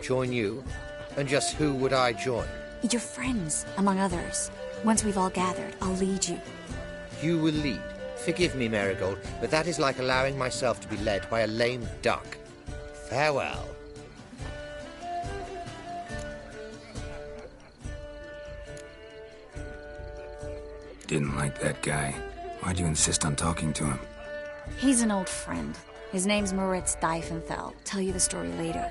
Join you? And just who would I join? Your friends, among others. Once we've all gathered, I'll lead you. You will lead. Forgive me, Marigold, but that is like allowing myself to be led by a lame duck. Farewell. Didn't like that guy. Why'd you insist on talking to him? He's an old friend. His name's Moritz Diefenfeld. Tell you the story later.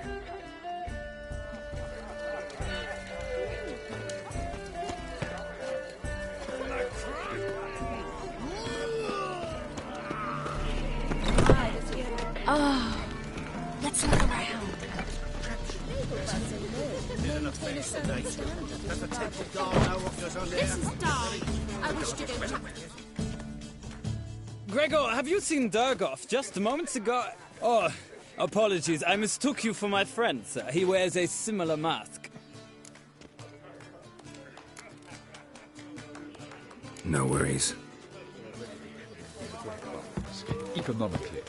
Oh, let's look around. This is Dark. I wish to go to... Gregor, have you seen Durgoff just moments ago? Oh, apologies. I mistook you for my friend, sir. He wears a similar mask. No worries. Economically.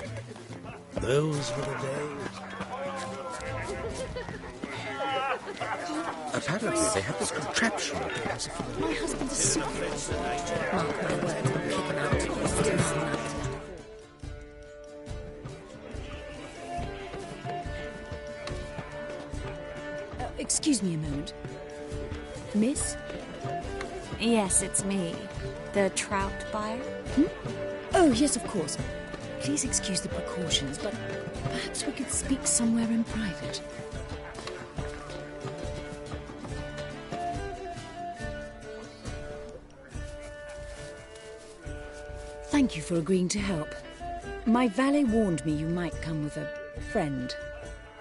Those were the days. Apparently they have this contraption to pacify. My husband's a secret. Mark my words, I'll kick him out. Still tonight. Excuse me a moment. Miss? Yes, it's me. The trout buyer? Hmm? Oh, yes, of course. Please excuse the precautions, but perhaps we could speak somewhere in private. Thank you for agreeing to help. My valet warned me you might come with a friend.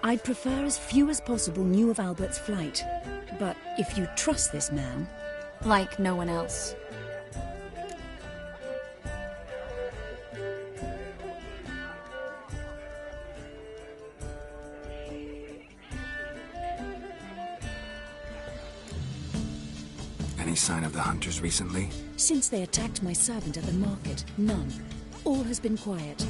I'd prefer as few as possible knew of Albert's flight. But if you trust this man... Like no one else. Any sign of the hunters recently? Since they attacked my servant at the market, none. All has been quiet.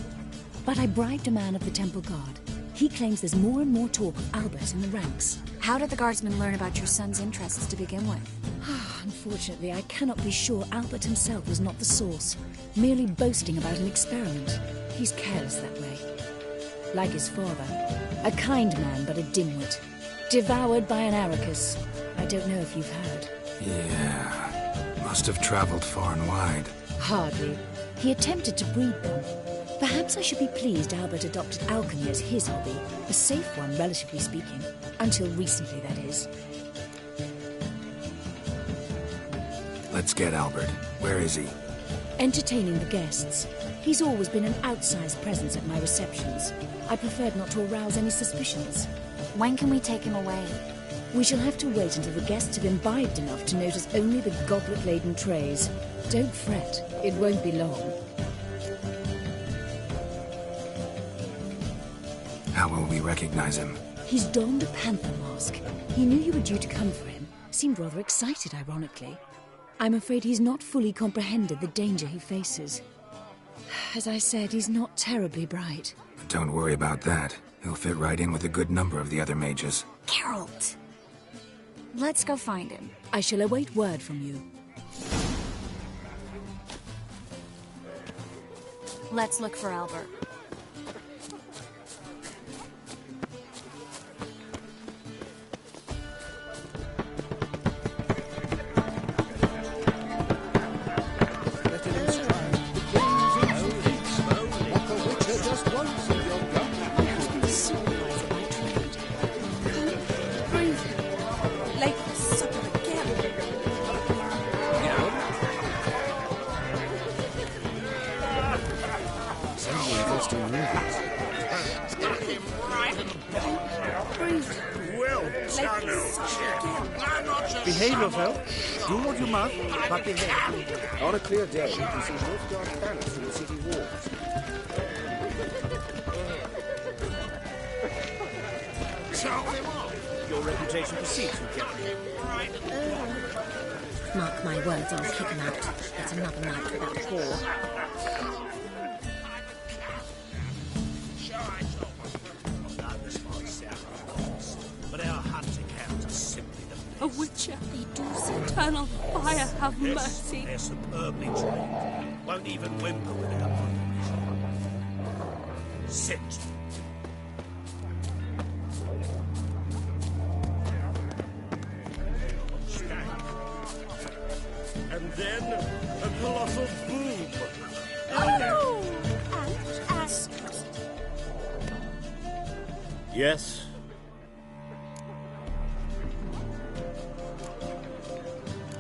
But I bribed a man of the Temple Guard. He claims there's more and more talk of Albert in the ranks. How did the guardsmen learn about your son's interests to begin with? Unfortunately, I cannot be sure Albert himself was not the source, merely boasting about an experiment. He's careless that way. Like his father. A kind man, but a dimwit. Devoured by an Arrakis. I don't know if you've heard. Yeah. Must have traveled far and wide. Hardly. He attempted to breed them. Perhaps I should be pleased Albert adopted alchemy as his hobby. A safe one, relatively speaking. Until recently, that is. Let's get Albert. Where is he? Entertaining the guests. He's always been an outsized presence at my receptions. I preferred not to arouse any suspicions. When can we take him away? We shall have to wait until the guests have imbibed enough to notice only the goblet-laden trays. Don't fret. It won't be long. How will we recognize him? He's donned a panther mask. He knew you were due to come for him. Seemed rather excited, ironically. I'm afraid he's not fully comprehended the danger he faces. As I said, he's not terribly bright. Don't worry about that. He'll fit right in with a good number of the other mages. Geralt! Let's go find him. I shall await word from you. Let's look for Albert. Behave yourself. Do what you must, but behave. On a clear day, you can see Northgard banners from the city walls. Your reputation precedes you, Captain. Mark my words, I'll kick him out. It's another night without whore. But our A witcher, Edus, eternal fire, have mercy. They're superbly trained. Won't even whimper with it upon them. Sit. And then a colossal boom. Oh! Yes?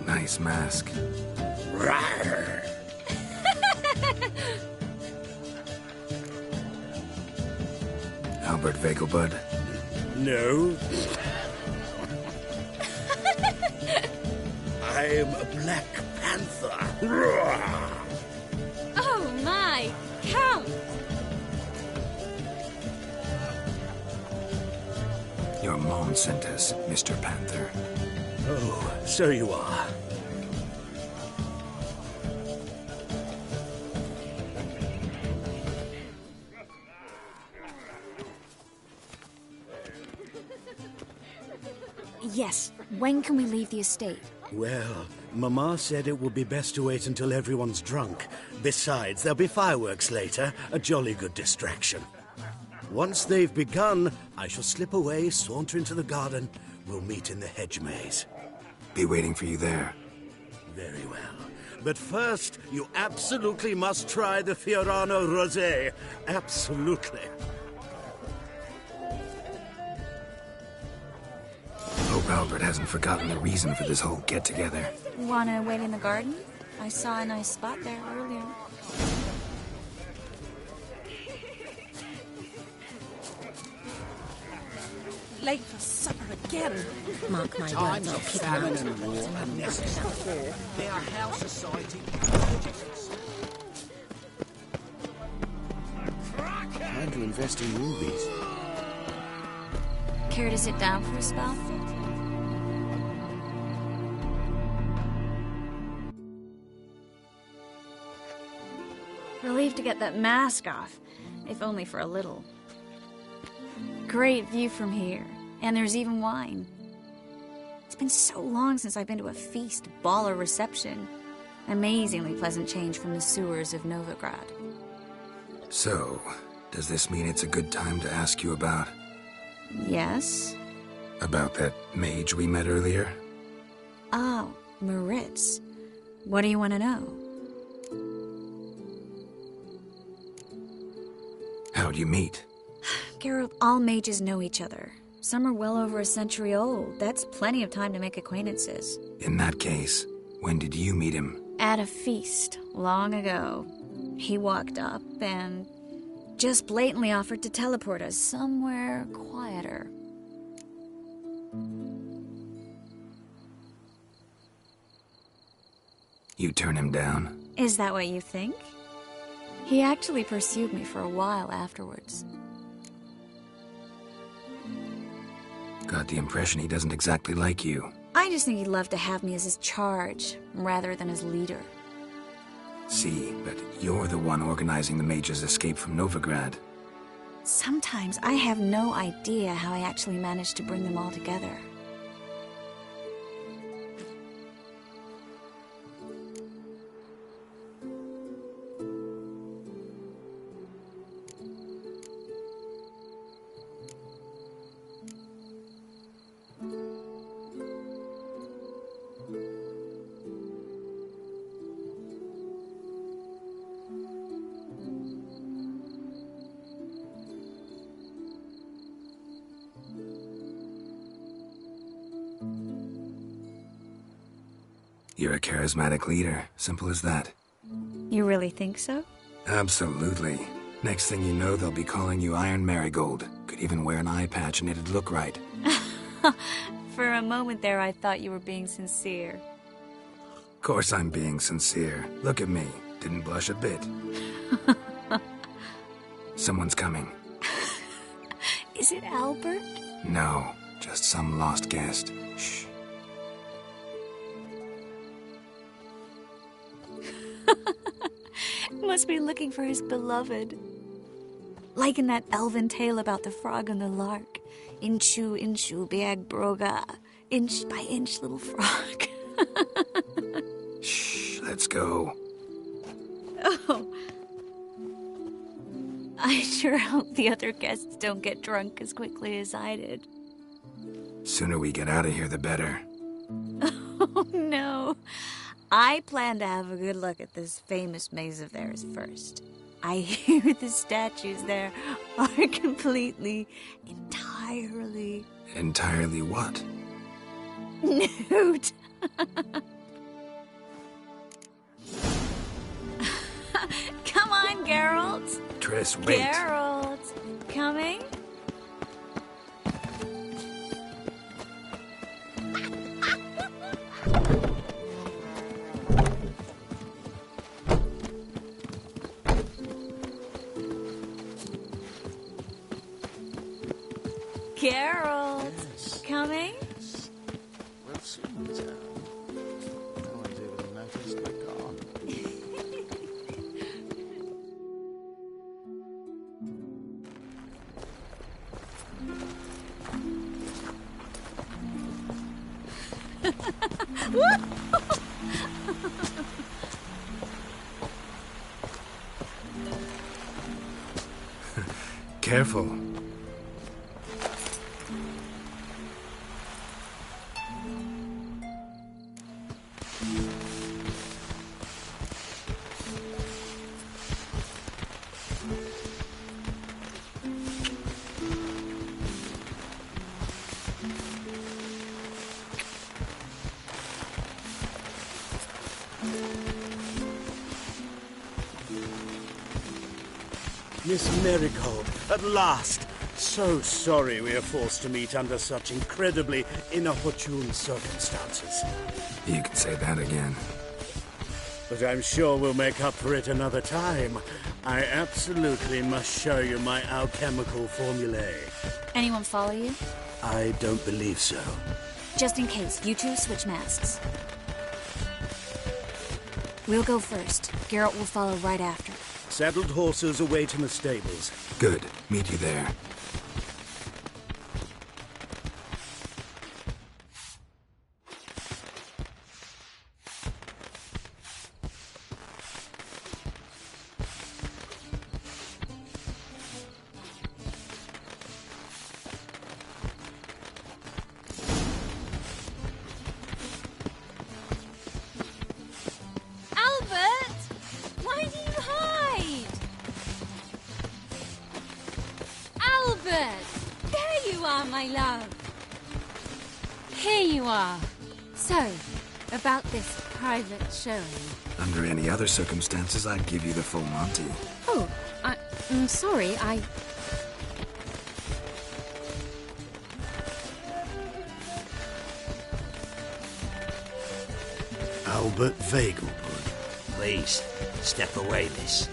Nice mask. Rawr. Albert Vegelbud? No. I'm a Black Panther. Rawr. Oh my! Count! Your mom sent us, Mr. Panther. Oh, so you are. Yes, when can we leave the estate? Well, Mama said it would be best to wait until everyone's drunk. Besides, there'll be fireworks later, a jolly good distraction. Once they've begun, I shall slip away, saunter into the garden. We'll meet in the hedge maze. Be waiting for you there. Very well. But first, you absolutely must try the Fiorano Rosé. Absolutely. Hope Albert hasn't forgotten the reason for this whole get-together. Wanna wait in the garden? I saw a nice spot there earlier. Late for supper again. Mark my Times words, I'll of kick him famine out. and war are necessary. They are how society. Time to invest in rubies. Care to sit down for a spell? Relieved to get that mask off, if only for a little. Great view from here, and there's even wine. It's been so long since I've been to a feast, ball, or reception. Amazingly pleasant change from the sewers of Novigrad. So, does this mean it's a good time to ask you about... Yes? About that mage we met earlier? Oh, Maritz. What do you want to know? How'd you meet? Geralt, all mages know each other. Some are well over a century old. That's plenty of time to make acquaintances. In that case, when did you meet him? At a feast, long ago. He walked up and just blatantly offered to teleport us somewhere quieter. You turn him down? Is that what you think? He actually pursued me for a while afterwards. Got the impression he doesn't exactly like you. I just think he'd love to have me as his charge, rather than his leader. See, but you're the one organizing the mage's escape from Novigrad. Sometimes I have no idea how I actually managed to bring them all together. You're a charismatic leader. Simple as that. You really think so? Absolutely. Next thing you know, they'll be calling you Iron Marigold. Could even wear an eye patch and it'd look right. For a moment there, I thought you were being sincere. Of course I'm being sincere. Look at me. Didn't blush a bit. Someone's coming. Is it Albert? No, just some lost guest. Shh. Must be looking for his beloved. Like in that elven tale about the frog and the lark. Inchu, inchu, beag broga. inch by inch little frog. Shh, let's go. Oh. I sure hope the other guests don't get drunk as quickly as I did. Sooner we get out of here, the better. Oh, no. I plan to have a good look at this famous maze of theirs first. I hear the statues there are completely, entirely... Entirely what? Nude. Come on, Geralt. Triss, wait. Geralt, coming? Geralt, coming? We'll soon tell. No one's even noticed we're gone. Careful. Miss Marigold, at last! So sorry we are forced to meet under such incredibly inopportune circumstances. You can say that again. But I'm sure we'll make up for it another time. I absolutely must show you my alchemical formulae. Anyone follow you? I don't believe so. Just in case, you two switch masks. We'll go first. Geralt will follow right after. Saddled horses await in the stables. Good. Meet you there. My love. Here you are. So, about this private showing. Under any other circumstances, I'd give you the full Monty. Oh, I'm sorry, Albert Vegelbud. Please, step away, miss.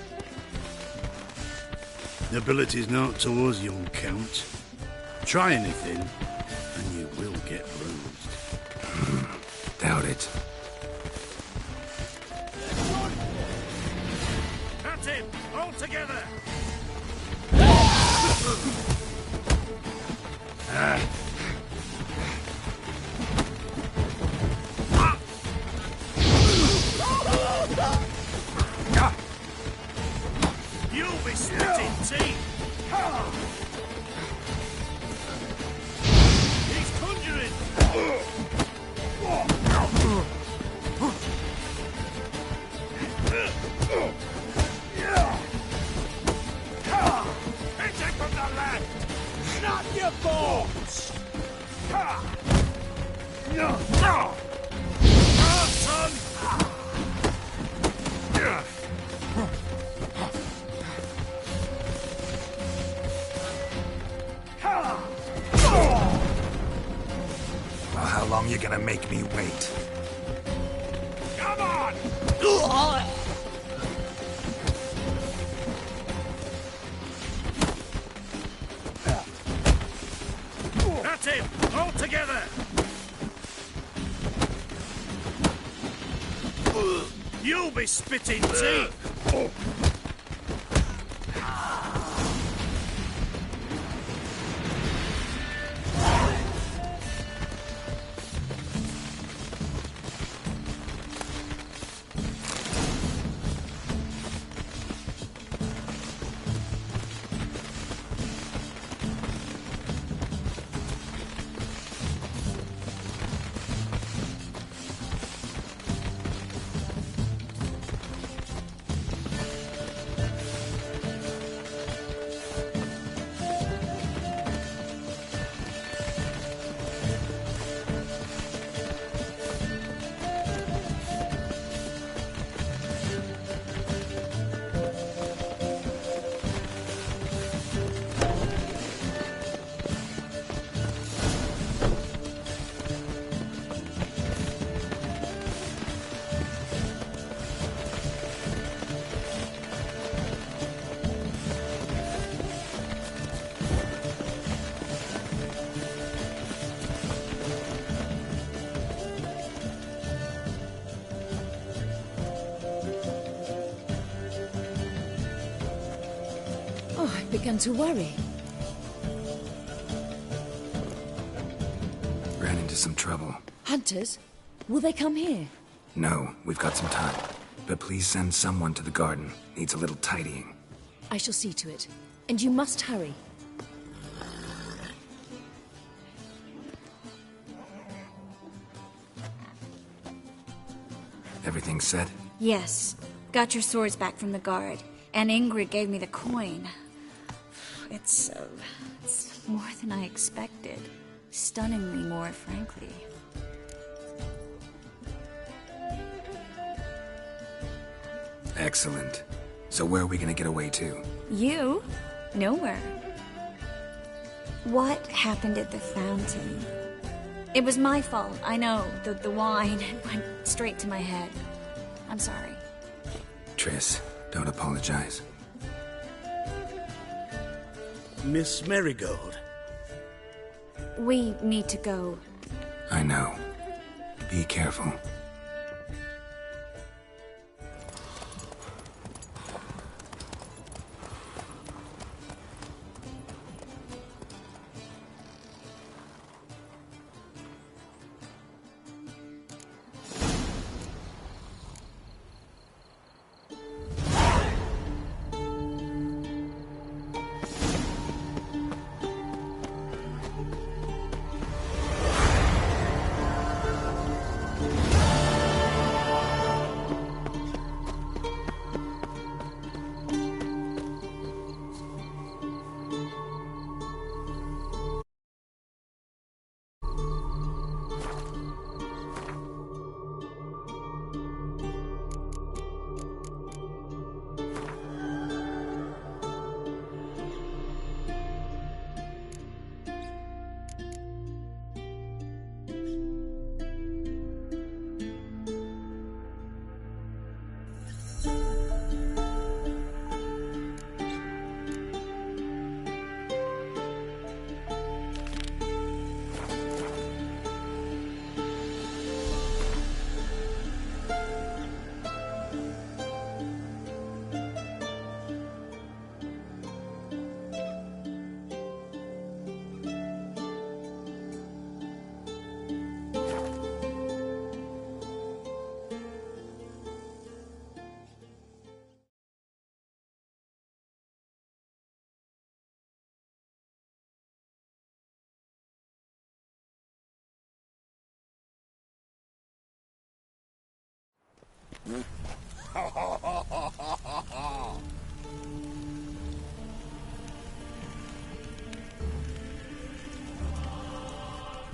Nobility's not towards young Count. Try anything, and you will get bruised. Doubt it. At him! All together! You'll be spitting teeth! Well, how long you gonna make me wait? Come on! At him! All together! You'll be spitting teeth! I began to worry. Ran into some trouble. Hunters? Will they come here? No, we've got some time. But please send someone to the garden. Needs a little tidying. I shall see to it. And you must hurry. Everything set? Yes. Got your swords back from the guard. And Ingrid gave me the coin. It's more than I expected. Stunningly more, frankly. Excellent. So where are we gonna get away to? You? Nowhere. What happened at the fountain? It was my fault, I know. The wine went straight to my head. I'm sorry. Triss, don't apologize. Miss Marigold. We need to go. I know. Be careful.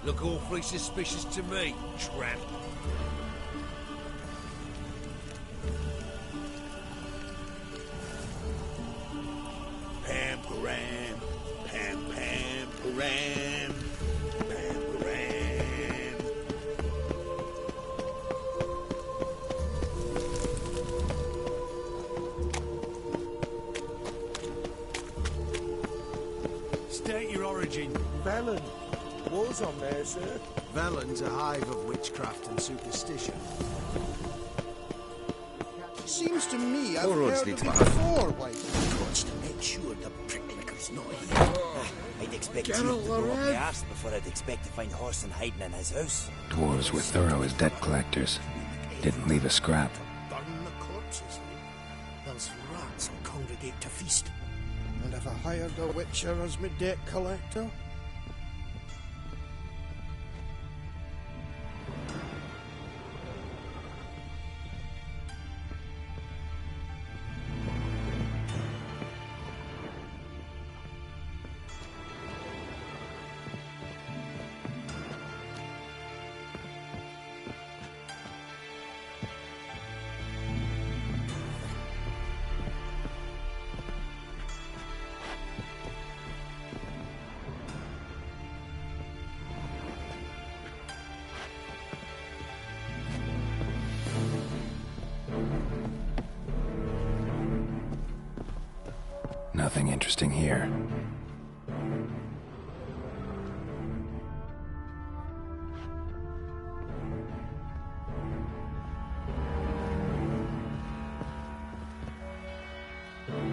Look awfully suspicious to me, tramp. Pam param, pam pam param, pam param. State your origin. Velen. War's on there, sir. Velen's a hive of witchcraft and superstition. Seems to me I've All roads heard lead of to it Ireland. before, White. Wants to make sure the pricklicker's not here. I'd expect Geralt, Chief to go up alright? the arse before I'd expect to find Horson hiding in his house. Dwarves were thorough as debt collectors. Didn't leave a scrap. Burn the corpses. Those rats will congregate to feast. And if I hired a witcher as my debt collector? Nothing interesting here.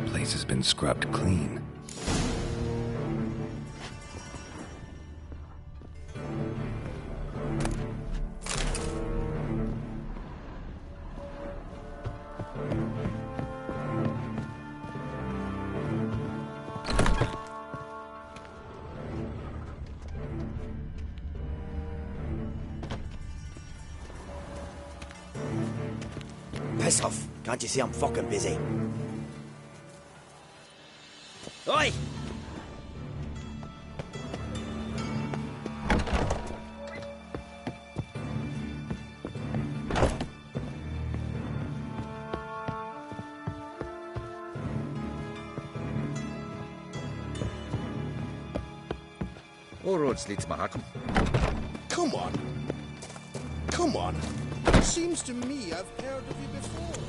Place has been scrubbed clean. piss off. Can't you see I'm fucking busy? Oi! All roads lead to Mahakam. Come on. Come on. Seems to me I've heard of you before.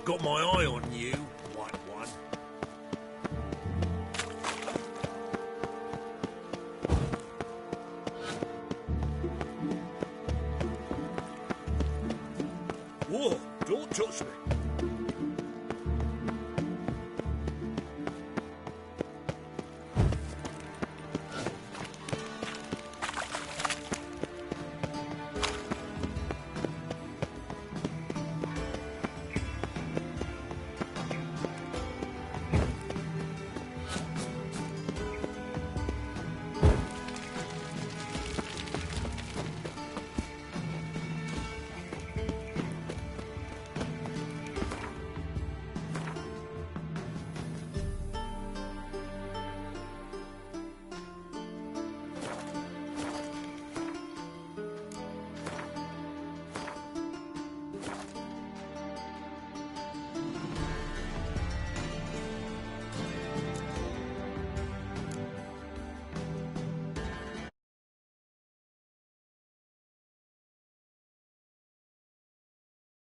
Got my eye on you, white one. Whoa, don't touch me.